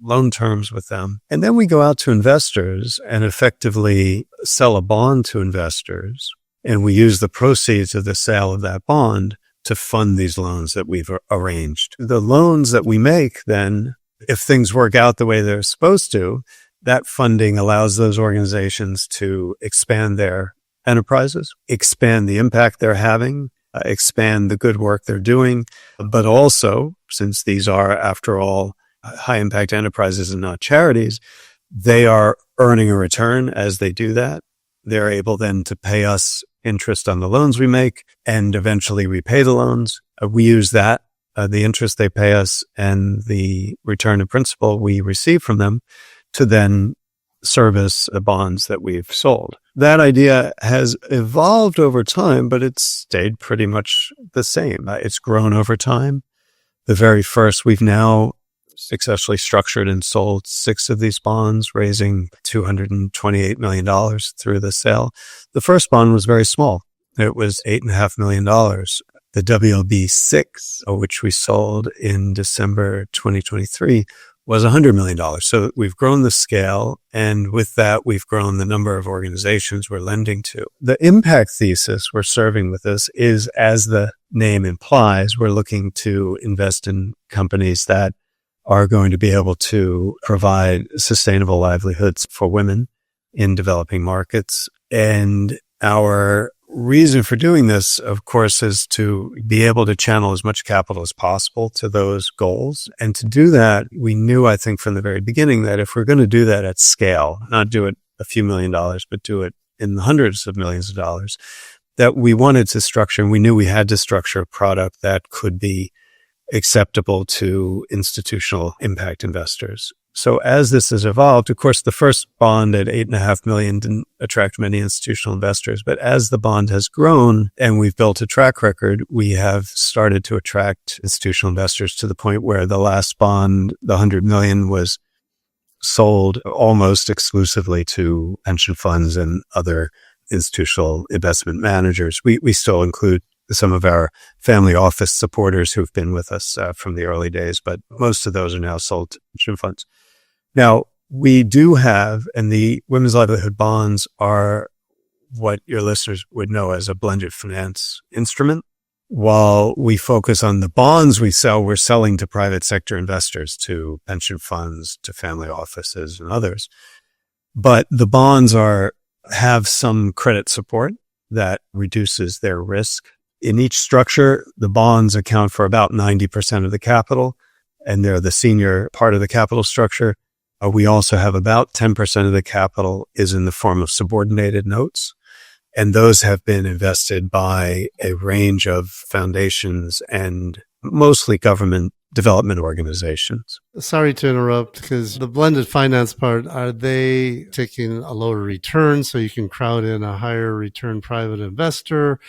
loan terms with them. And then we go out to investors and effectively sell a bond to investors. And we use the proceeds of the sale of that bond to fund these loans that we've arranged. The loans that we make then, if things work out the way they're supposed to, that funding allows those organizations to expand their enterprises, expand the impact they're having, expand the good work they're doing. But also, since these are, after all, high impact enterprises and not charities, they are earning a return as they do that. They're able then to pay us interest on the loans we make and eventually repay the loans. We use that, the interest they pay us and the return of principal we receive from them to then service the bonds that we've sold. That idea has evolved over time, but it's stayed pretty much the same. It's grown over time. The very first, we've now successfully structured and sold 6 of these bonds, raising $228 million through the sale. The first bond was very small. It was $8.5 million. The WLB6, which we sold in December 2023, was $100 million. So we've grown the scale, and with that, we've grown the number of organizations we're lending to. The impact thesis we're serving with this is, as the name implies, we're looking to invest in companies that are going to be able to provide sustainable livelihoods for women in developing markets. And our reason for doing this, of course, is to be able to channel as much capital as possible to those goals. And to do that, we knew, I think, from the very beginning that if we're going to do that at scale, not do it a few $1 million, but do it in the hundreds of millions of dollars, that we wanted to structure, and we knew we had to structure a product that could be acceptable to institutional impact investors. So as this has evolved, of course, the first bond at $8.5 million didn't attract many institutional investors. But as the bond has grown and we've built a track record, we have started to attract institutional investors to the point where the last bond, the $100 million, was sold almost exclusively to pension funds and other institutional investment managers. We still include some of our family office supporters who've been with us from the early days, but most of those are now sold to pension funds. Now, we do have, and the women's livelihood bonds are what your listeners would know as a blended finance instrument. While we focus on the bonds we sell, we're selling to private sector investors, to pension funds, to family offices and others. But the bonds have some credit support that reduces their risk. In each structure, the bonds account for about 90% of the capital, and they're the senior part of the capital structure. We also have about 10% of the capital is in the form of subordinated notes, and those have been invested by a range of foundations and mostly government development organizations. Sorry to interrupt, because the blended finance part, are they taking a lower return so you can crowd in a higher return private investor?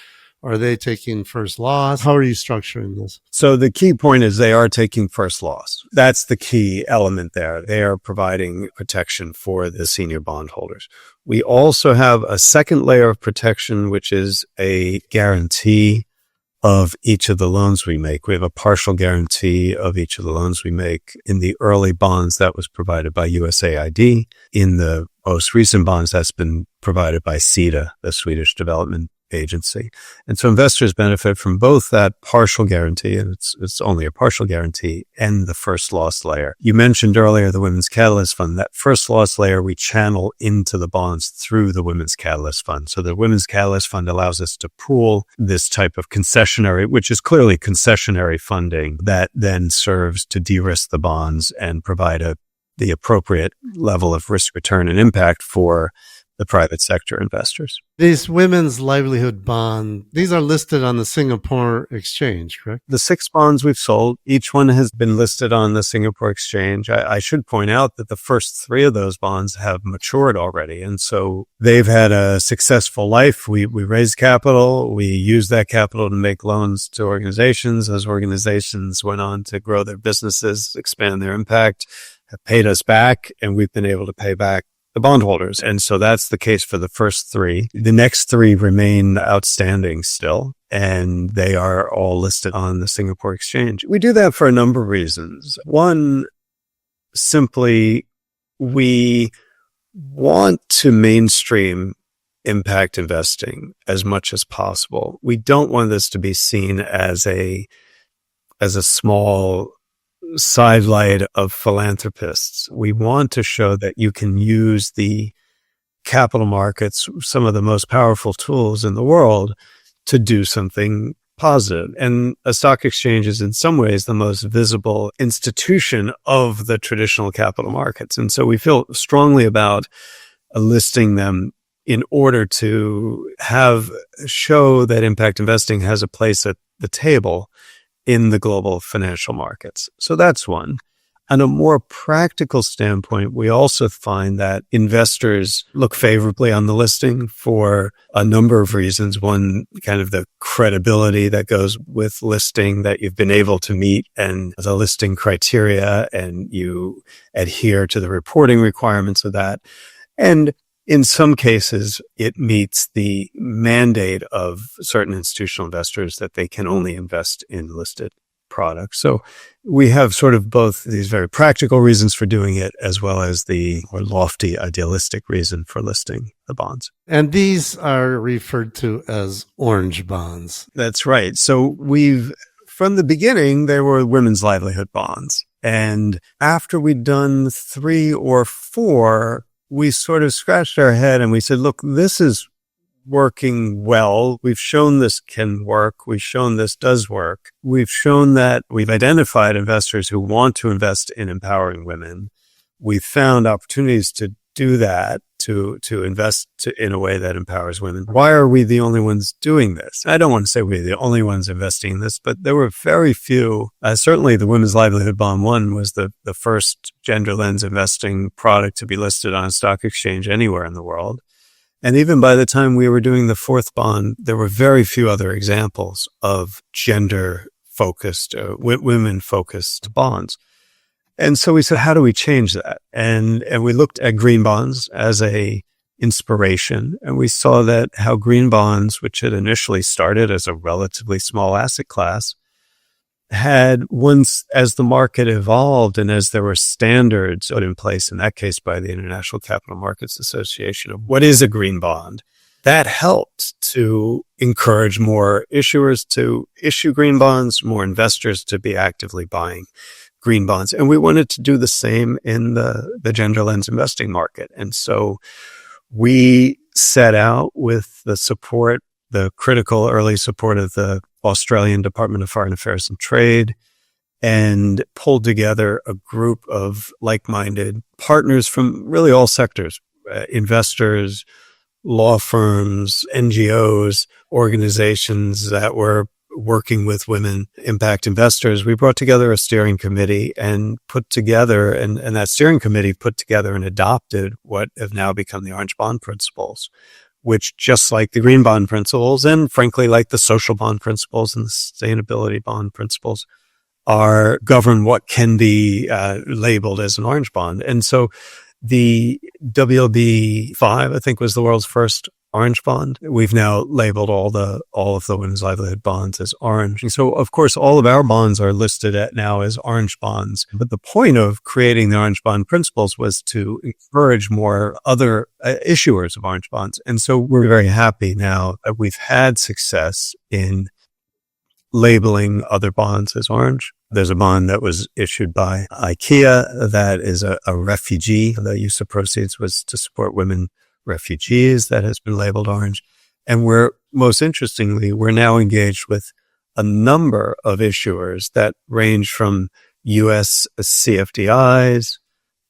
Are they taking first loss? How are you structuring this? So the key point is they are taking first loss. That's the key element there. They are providing protection for the senior bondholders. We also have a second layer of protection, which is a guarantee of each of the loans we make. We have a partial guarantee of each of the loans we make. In the early bonds, that was provided by USAID. In the most recent bonds, that's been provided by SIDA, the Swedish Development Agency. And so investors benefit from both that partial guarantee, and it's only a partial guarantee, and the first loss layer. You mentioned earlier the Women's Catalyst Fund. That first loss layer we channel into the bonds through the Women's Catalyst Fund. So the Women's Catalyst Fund allows us to pool this type of concessionary, which is clearly concessionary funding, that then serves to de-risk the bonds and provide the appropriate level of risk, return, and impact for the private sector investors. These women's livelihood bonds, these are listed on the Singapore Exchange, correct? The 6 bonds we've sold, each one has been listed on the Singapore Exchange. I should point out that the first 3 of those bonds have matured already. And so they've had a successful life. We raised capital. We used that capital to make loans to organizations. Those organizations went on to grow their businesses, expand their impact, have paid us back, and we've been able to pay back the bondholders. And so that's the case for the first 3. The next 3 remain outstanding still, and they are all listed on the Singapore Exchange. We do that for a number of reasons. One, simply we want to mainstream impact investing as much as possible. We don't want this to be seen as a small sidelight of philanthropists. We want to show that you can use the capital markets, some of the most powerful tools in the world, to do something positive. And a stock exchange is in some ways the most visible institution of the traditional capital markets. And so we feel strongly about listing them in order to show that impact investing has a place at the table in the global financial markets. So that's one. On a more practical standpoint, we also find that investors look favorably on the listing for a number of reasons. One, kind of the credibility that goes with listing, that you've been able to meet and the listing criteria, and you adhere to the reporting requirements of that. And in some cases, it meets the mandate of certain institutional investors that they can only invest in listed products. So we have sort of both these very practical reasons for doing it, as well as the more lofty, idealistic reason for listing the bonds. And these are referred to as orange bonds. That's right. So from the beginning, they were women's livelihood bonds. And after we'd done 3 or 4, we sort of scratched our head and we said, look, this is working well. We've shown this can work. We've shown this does work. We've shown that we've identified investors who want to invest in empowering women. We've found opportunities to do that, to invest in a way that empowers women. Why are we the only ones doing this? I don't want to say we're the only ones investing in this, but there were very few. Certainly the Women's Livelihood Bond 1 was the first gender lens investing product to be listed on a stock exchange anywhere in the world. And even by the time we were doing the 4th bond, there were very few other examples of gender-focused, women-focused bonds. And so we said, how do we change that? And we looked at green bonds as a inspiration. And we saw that how green bonds, which had initially started as a relatively small asset class, had, once as the market evolved and as there were standards put in place, in that case by the International Capital Markets Association, of what is a green bond, that helped to encourage more issuers to issue green bonds, more investors to be actively buying green bonds. And we wanted to do the same in the gender lens investing market. And so we set out with the critical early support of the Australian Department of Foreign Affairs and Trade, and pulled together a group of like-minded partners from really all sectors, investors, law firms, NGOs, organizations that were working with women impact investors. We brought together a steering committee and that steering committee put together and adopted what have now become the Orange Bond Principles, which, just like the green bond principles and frankly like the social bond principles and the sustainability bond principles, govern what can be labeled as an orange bond. And so the WLB 5, I think, was the world's first orange bond. We've now labeled all of the women's livelihood bonds as orange. And so, of course, all of our bonds are listed now as orange bonds. But the point of creating the Orange Bond Principles was to encourage more other issuers of orange bonds. And so we're very happy now that we've had success in labeling other bonds as orange. There's a bond that was issued by IKEA that is a refugee. The use of proceeds was to support women refugees, that has been labeled orange. And most interestingly, we're now engaged with a number of issuers that range from US CFDIs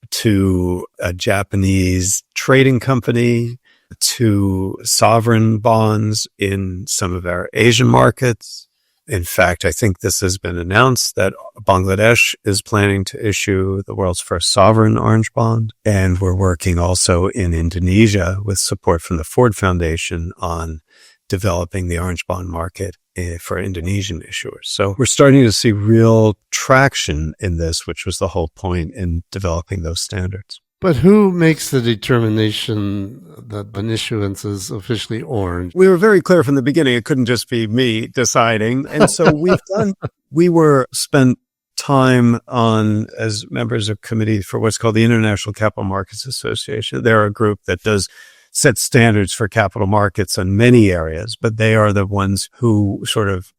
to a Japanese trading company to sovereign bonds in some of our Asian markets. In fact, I think this has been announced that Bangladesh is planning to issue the world's first sovereign orange bond. And we're working also in Indonesia with support from the Ford Foundation on developing the orange bond market for Indonesian issuers. So we're starting to see real traction in this, which was the whole point in developing those standards. But who makes the determination that an issuance is officially orange? We were very clear from the beginning. It couldn't just be me deciding. And so we spent time on as members of committee for what's called the International Capital Markets Association. They're a group that does set standards for capital markets in many areas, but they are the ones who sort of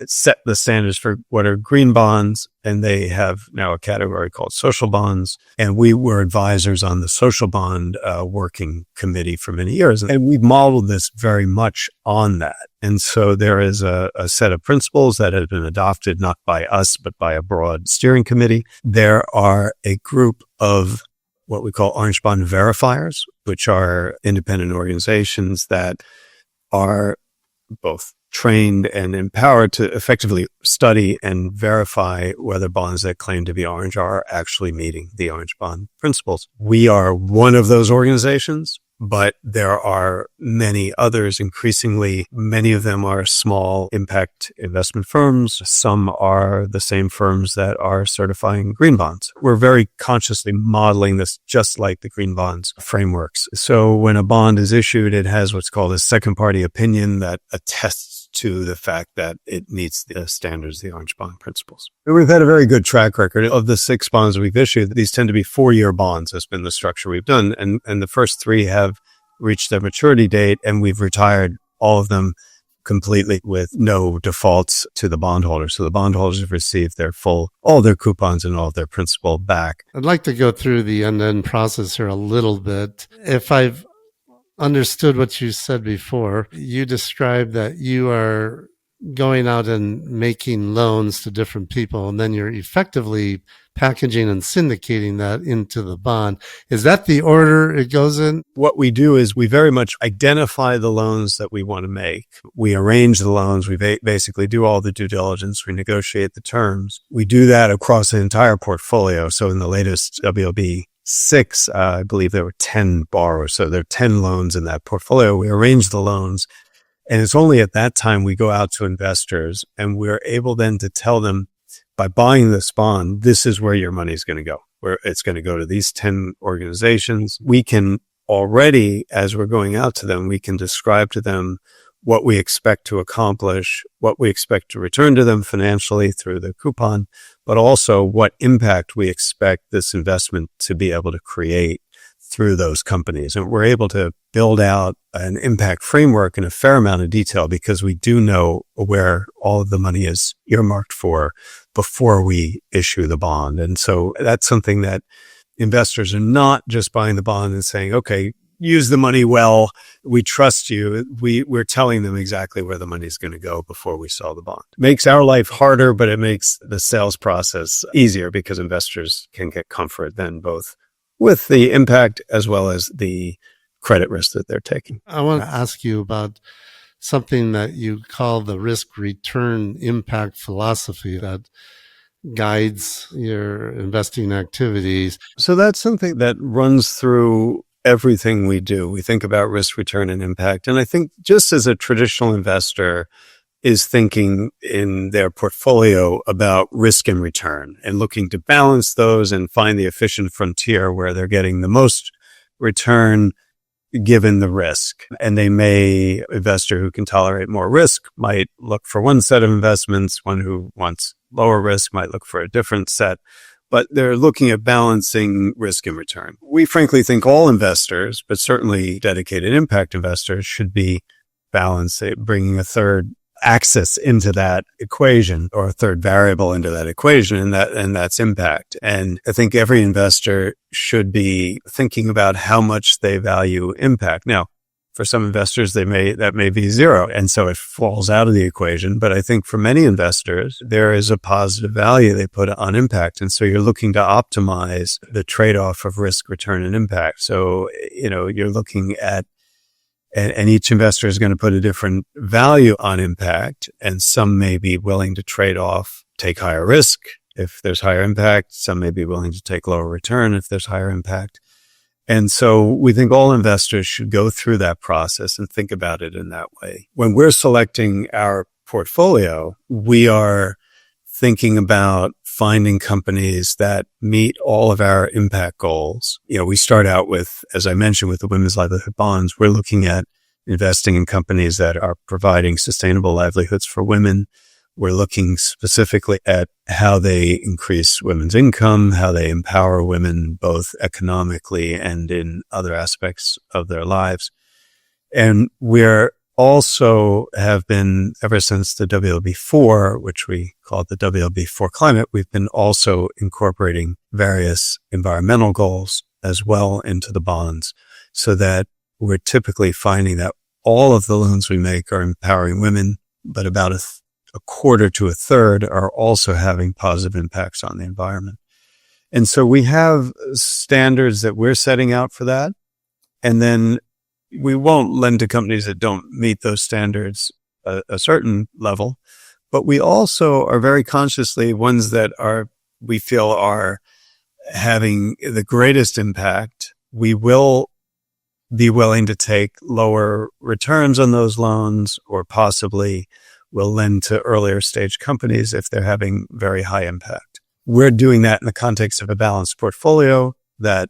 set the standards for what are green bonds, and they have now a category called social bonds. And we were advisors on the social bond working committee for many years. And we've modeled this very much on that. And so there is a set of principles that have been adopted not by us, but by a broad steering committee. There are a group of what we call orange bond verifiers, which are independent organizations that are both trained and empowered to effectively study and verify whether bonds that claim to be orange are actually meeting the orange bond principles. We are one of those organizations, but there are many others. Increasingly, many of them are small impact investment firms. Some are the same firms that are certifying green bonds. We're very consciously modeling this just like the green bonds frameworks. So when a bond is issued, it has what's called a second party opinion that attests to the fact that it meets the standards, the orange bond principles. And we've had a very good track record of the 6 bonds we've issued. These tend to be 4-year bonds has been the structure we've done. And the first 3 have reached their maturity date, and we've retired all of them completely with no defaults to the bondholders. So the bondholders have received all their coupons and all of their principal back. I'd like to go through the end-to-end process here a little bit. If I've understood what you said before, you described that you are going out and making loans to different people, and then you're effectively packaging and syndicating that into the bond. Is that the order it goes in? What we do is we very much identify the loans that we want to make. We arrange the loans. We basically do all the due diligence. We negotiate the terms. We do that across the entire portfolio. So in the latest WLB 6, I believe there were 10 borrowers. So there are 10 loans in that portfolio. We arrange the loans. And it's only at that time we go out to investors, and we're able then to tell them, by buying this bond, this is where your money is going to go, where it's going to go to these 10 organizations. We can already, as we're going out to them, we can describe to them what we expect to accomplish, what we expect to return to them financially through the coupon, but also what impact we expect this investment to be able to create through those companies. And we're able to build out an impact framework in a fair amount of detail because we do know where all of the money is earmarked for before we issue the bond. And so that's something that investors are not just buying the bond and saying, okay, use the money well, we trust you. We're telling them exactly where the money is going to go before we sell the bond. It makes our life harder, but it makes the sales process easier because investors can get comfort then both with the impact as well as the credit risk that they're taking. I want to ask you about something that you call the risk return impact philosophy that guides your investing activities. So that's something that runs through everything we do. We think about risk return and impact. And I think just as a traditional investor is thinking in their portfolio about risk and return and looking to balance those and find the efficient frontier where they're getting the most return given the risk. And investor who can tolerate more risk might look for one set of investments. One who wants lower risk might look for a different set. But they're looking at balancing risk and return. We frankly think all investors, but certainly dedicated impact investors, should be balancing, bringing a third axis into that equation or a third variable into that equation, and that's impact. And I think every investor should be thinking about how much they value impact. Now, for some investors, that may be zero, and so it falls out of the equation. But I think for many investors, there is a positive value they put on impact, and so you're looking to optimize the trade-off of risk, return, and impact. So you're looking at, and each investor is going to put a different value on impact, and some may be willing to trade off, take higher risk if there's higher impact. Some may be willing to take lower return if there's higher impact. And so we think all investors should go through that process and think about it in that way. When we're selecting our portfolio, we are thinking about finding companies that meet all of our impact goals. We start out with, as I mentioned, with the Women's Livelihood Bonds, we're looking at investing in companies that are providing sustainable livelihoods for women. We're looking specifically at how they increase women's income, how they empower women both economically and in other aspects of their lives. And we're also have been, ever since the WLB4, which we call the WLB4 Climate, we've been also incorporating various environmental goals as well into the bonds, so that we're typically finding that all of the loans we make are empowering women, but about a quarter to a third are also having positive impacts on the environment. And so we have standards that we're setting out for that. And then we won't lend to companies that don't meet those standards a certain level, but we also are very consciously ones that we feel are having the greatest impact. We will be willing to take lower returns on those loans, or possibly will lend to earlier stage companies if they're having very high impact. We're doing that in the context of a balanced portfolio that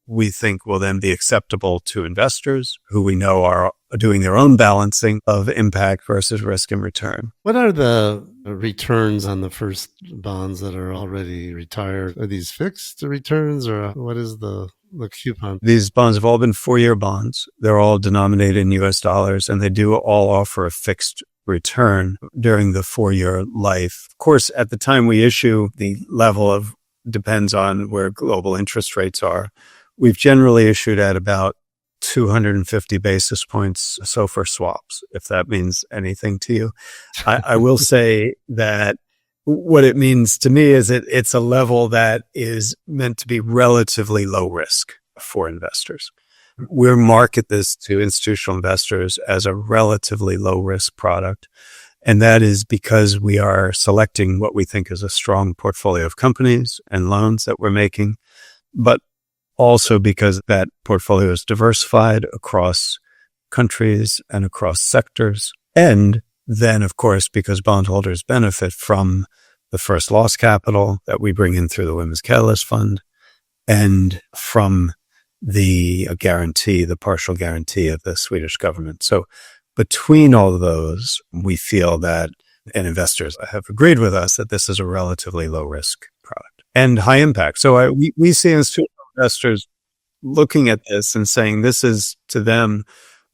we think will then be acceptable to investors who we know are doing their own balancing of impact versus risk and return. What are the returns on the first bonds that are already retired? Are these fixed returns, or what is the coupon? These bonds have all been 4-year bonds. They're all denominated in US dollars, and they do all offer a fixed return during the 4-year life. Of course, at the time we issue, the level depends on where global interest rates are. We've generally issued at about 250 basis points SOFR swaps, if that means anything to you. I will say that what it means to me is it's a level that is meant to be relatively low risk for investors. We market this to institutional investors as a relatively low risk product. And that is because we are selecting what we think is a strong portfolio of companies and loans that we're making, but also because that portfolio is diversified across countries and across sectors. And then, of course, because bondholders benefit from the first loss capital that we bring in through the Women's Catalyst Fund, and from the guarantee, the partial guarantee of the Swedish government. So between all of those, we feel that, and investors have agreed with us, that this is a relatively low risk product and high impact. So we see institutional investors looking at this and saying this is, to them,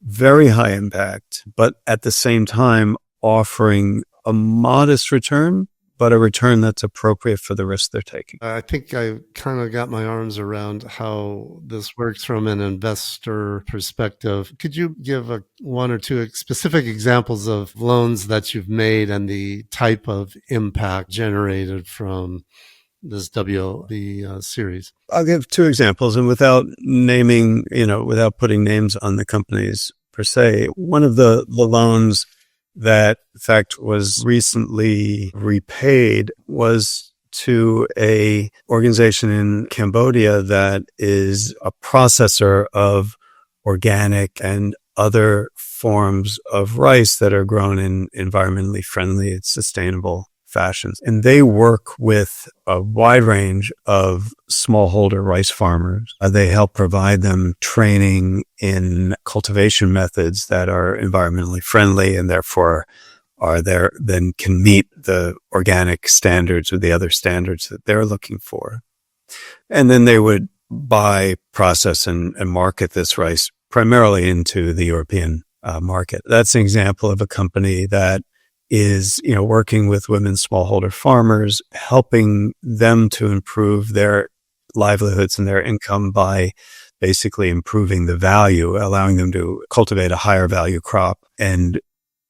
very high impact, but at the same time offering a modest return, but a return that's appropriate for the risk they're taking. I think I kind of got my arms around how this works from an investor perspective. Could you give one or two specific examples of loans that you've made and the type of impact generated from this WLB series? I'll give 2 examples, and without naming, without putting names on the companies per se. One of the loans that, in fact, was recently repaid was to a organization in Cambodia that is a processor of organic and other forms of rice that are grown in environmentally friendly and sustainable fashions. And they work with a wide range of smallholder rice farmers. They help provide them training in cultivation methods that are environmentally friendly and therefore then can meet the organic standards or the other standards that they're looking for. And then they would buy, process, and market this rice primarily into the European market. That's an example of a company that is, working with women smallholder farmers, helping them to improve their livelihoods and their income by basically improving the value, allowing them to cultivate a higher value crop, and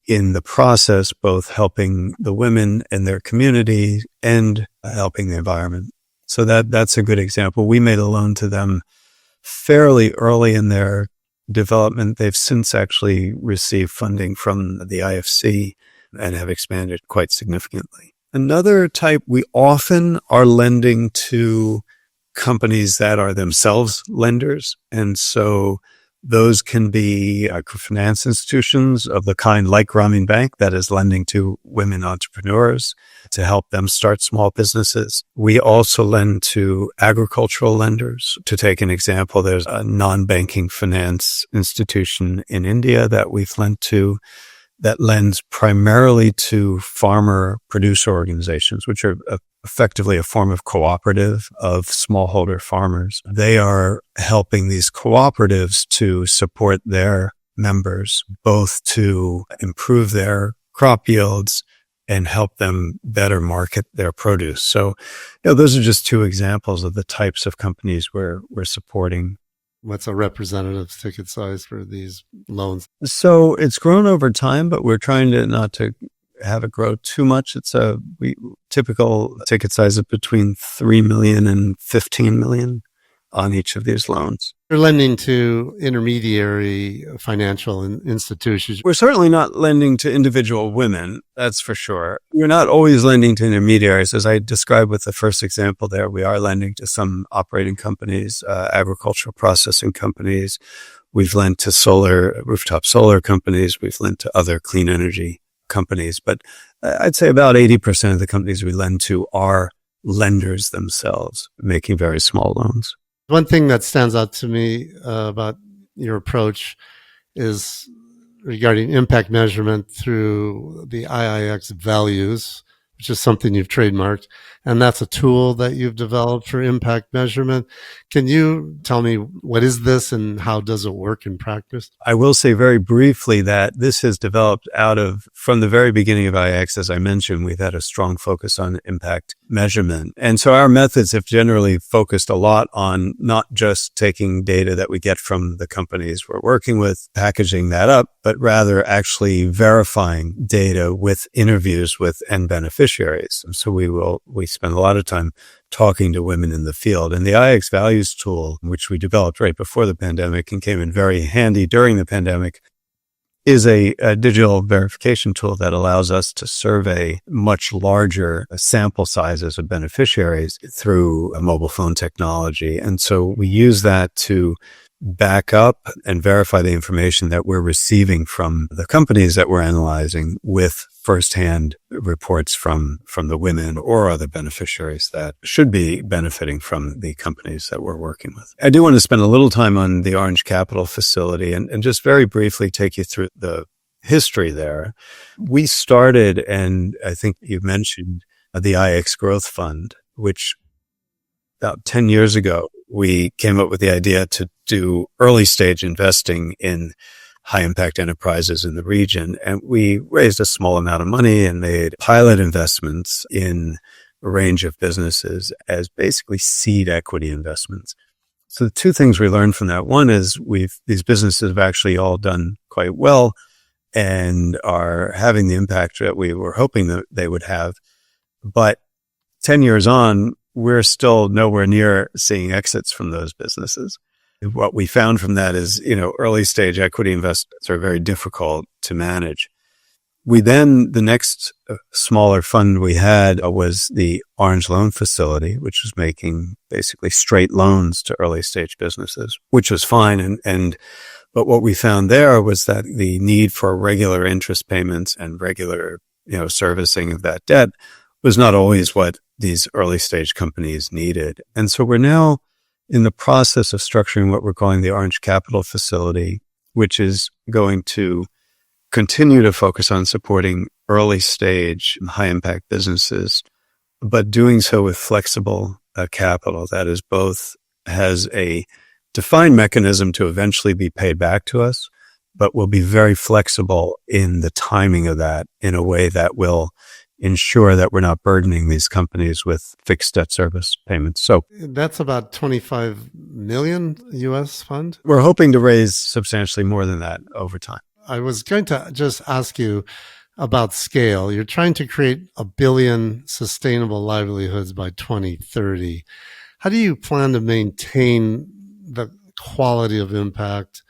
in the process, both helping the women and their community and helping the environment. So that's a good example. We made a loan to them fairly early in their development. They've since actually received funding from the IFC and have expanded quite significantly. Another type, we often are lending to companies that are themselves lenders. And so those can be finance institutions of the kind like Grameen Bank that is lending to women entrepreneurs to help them start small businesses. We also lend to agricultural lenders. To take an example, there's a non-banking finance institution in India that we've lent to that lends primarily to farmer producer organizations, which are effectively a form of cooperative of smallholder farmers. They are helping these cooperatives to support their members, both to improve their crop yields and help them better market their produce. So, those are just two examples of the types of companies we're supporting. What's a representative ticket size for these loans? So it's grown over time, but we're trying to not to have it grow too much. It's typical ticket size of between 3 million and 15 million on each of these loans. You're lending to intermediary financial institutions. We're certainly not lending to individual women, that's for sure. We're not always lending to intermediaries. As I described with the first example there, we are lending to some operating companies, agricultural processing companies. We've lent to rooftop solar companies. We've lent to other clean energy companies. But I'd say about 80% of the companies we lend to are lenders themselves, making very small loans. One thing that stands out to me about your approach is regarding impact measurement through the IIX values, which is something you've trademarked, and that's a tool that you've developed for impact measurement. Can you tell me what is this and how does it work in practice? I will say very briefly that this has developed from the very beginning of IIX, as I mentioned, we've had a strong focus on impact measurement. And so our methods have generally focused a lot on not just taking data that we get from the companies we're working with, packaging that up, but rather actually verifying data with interviews with end beneficiaries. So we spend a lot of time talking to women in the field. And the IIX values tool, which we developed right before the pandemic and came in very handy during the pandemic, is a digital verification tool that allows us to survey much larger sample sizes of beneficiaries through a mobile phone technology. And so we use that to back up and verify the information that we're receiving from the companies that we're analyzing with firsthand reports from the women or other beneficiaries that should be benefiting from the companies that we're working with. I do want to spend a little time on the Orange Capital facility and just very briefly take you through the history there. We started, and I think you mentioned the IIX Growth Fund, which about 10 years ago, we came up with the idea to do early stage investing in high impact enterprises in the region. And we raised a small amount of money and made pilot investments in a range of businesses as basically seed equity investments. So the two things we learned from that, one is these businesses have actually all done quite well and are having the impact that we were hoping that they would have. But 10 years on, we're still nowhere near seeing exits from those businesses. What we found from that is, early stage equity investments are very difficult to manage. The next smaller fund we had was the Orange Loan Facility, which was making basically straight loans to early stage businesses, which was fine. But what we found there was that the need for regular interest payments and regular, servicing of that debt was not always what these early stage companies needed. And so we're now in the process of structuring what we're calling the Orange Capital Facility, which is going to continue to focus on supporting early stage high impact businesses, but doing so with flexible capital that is both has a defined mechanism to eventually be paid back to us, but will be very flexible in the timing of that in a way that will ensure that we're not burdening these companies with fixed debt service payments. So that's about 25 million US fund. We're hoping to raise substantially more than that over time. I was going to just ask you about scale. You're trying to create 1 billion sustainable livelihoods by 2030. How do you plan to maintain the quality of impact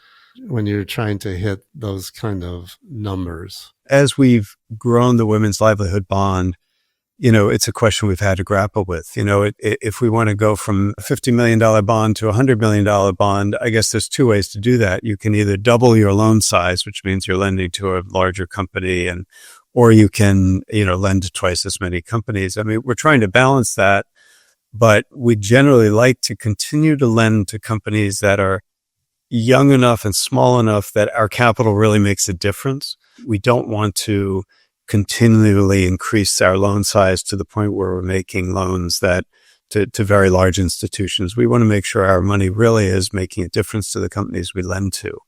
when you're trying to hit those kind of numbers? As we've grown the Women's Livelihood Bond, it's a question we've had to grapple with. If we want to go from a $50 million bond to a $100 million bond, I guess there's two ways to do that. You can either double your loan size, which means you're lending to a larger company, or you can, lend to twice as many companies. I mean, we're trying to balance that, but we generally like to continue to lend to companies that are, young enough and small enough that our capital really makes a difference. We don't want to continually increase our loan size to the point where we're making loans that to very large institutions. We want to make sure our money really is making a difference to the companies we lend to.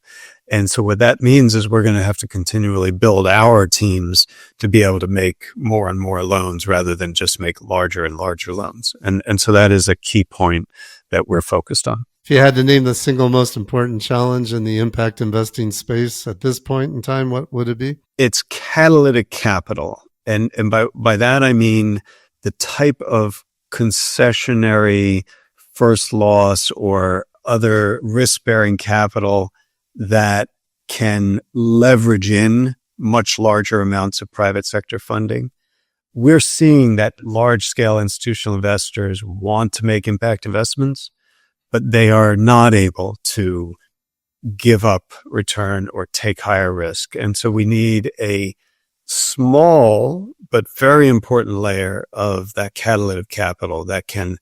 And so what that means is we're going to have to continually build our teams to be able to make more and more loans rather than just make larger and larger loans. And so that is a key point that we're focused on. If you had to name the single most important challenge in the impact investing space at this point in time, what would it be? It's catalytic capital. And by that, I mean the type of concessionary first loss or other risk-bearing capital that can leverage in much larger amounts of private sector funding. We're seeing that large-scale institutional investors want to make impact investments, but they are not able to give up return or take higher risk. And so we need a small but very important layer of that catalytic capital that can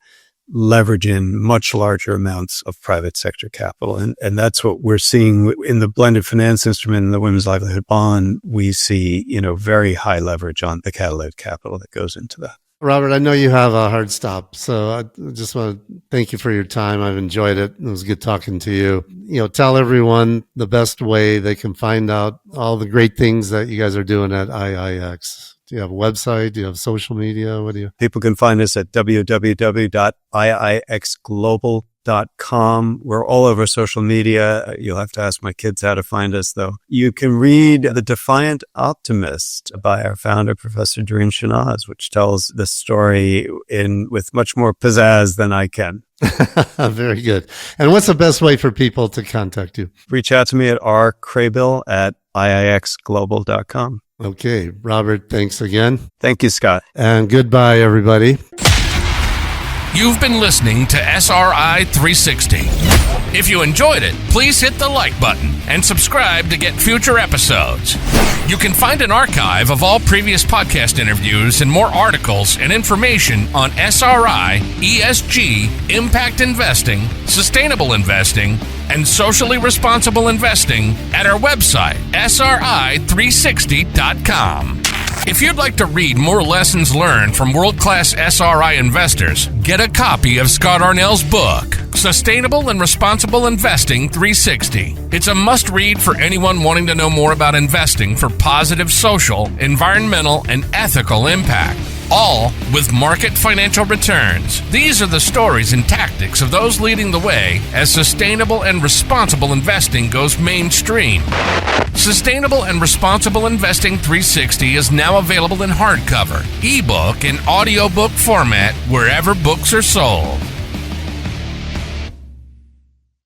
leverage in much larger amounts of private sector capital. And that's what we're seeing in the blended finance instrument and the Women's Livelihood Bond. We see, very high leverage on the catalytic capital that goes into that. Robert, I know you have a hard stop, so I just want to thank you for your time. I've enjoyed it. It was good talking to you. Tell everyone the best way they can find out all the great things that you guys are doing at IIX. Do you have a website? Do you have social media? What do you? People can find us at www.iixglobal.com. We're all over social media. You'll have to ask my kids how to find us, though. You can read The Defiant Optimist by our founder, Professor Durreen Shahnaz, which tells the story with much more pizzazz than I can. Very good. And what's the best way for people to contact you? Reach out to me at rkraybill@iixglobal.com. Okay, Robert, thanks again. Thank you, Scott. And goodbye, everybody. You've been listening to SRI 360. If you enjoyed it, please hit the like button and subscribe to get future episodes. You can find an archive of all previous podcast interviews and more articles and information on SRI, ESG, impact investing, sustainable investing, and socially responsible investing at our website, sri360.com. If you'd like to read more lessons learned from world-class SRI investors, get a copy of Scott Arnell's book, Sustainable and Responsible Investing 360. It's a must-read for anyone wanting to know more about investing for positive social, environmental, and ethical impact, all with market financial returns. These are the stories and tactics of those leading the way as sustainable and responsible investing goes mainstream. Sustainable and Responsible Investing 360 is now available in hardcover, ebook, and audiobook format wherever books are sold.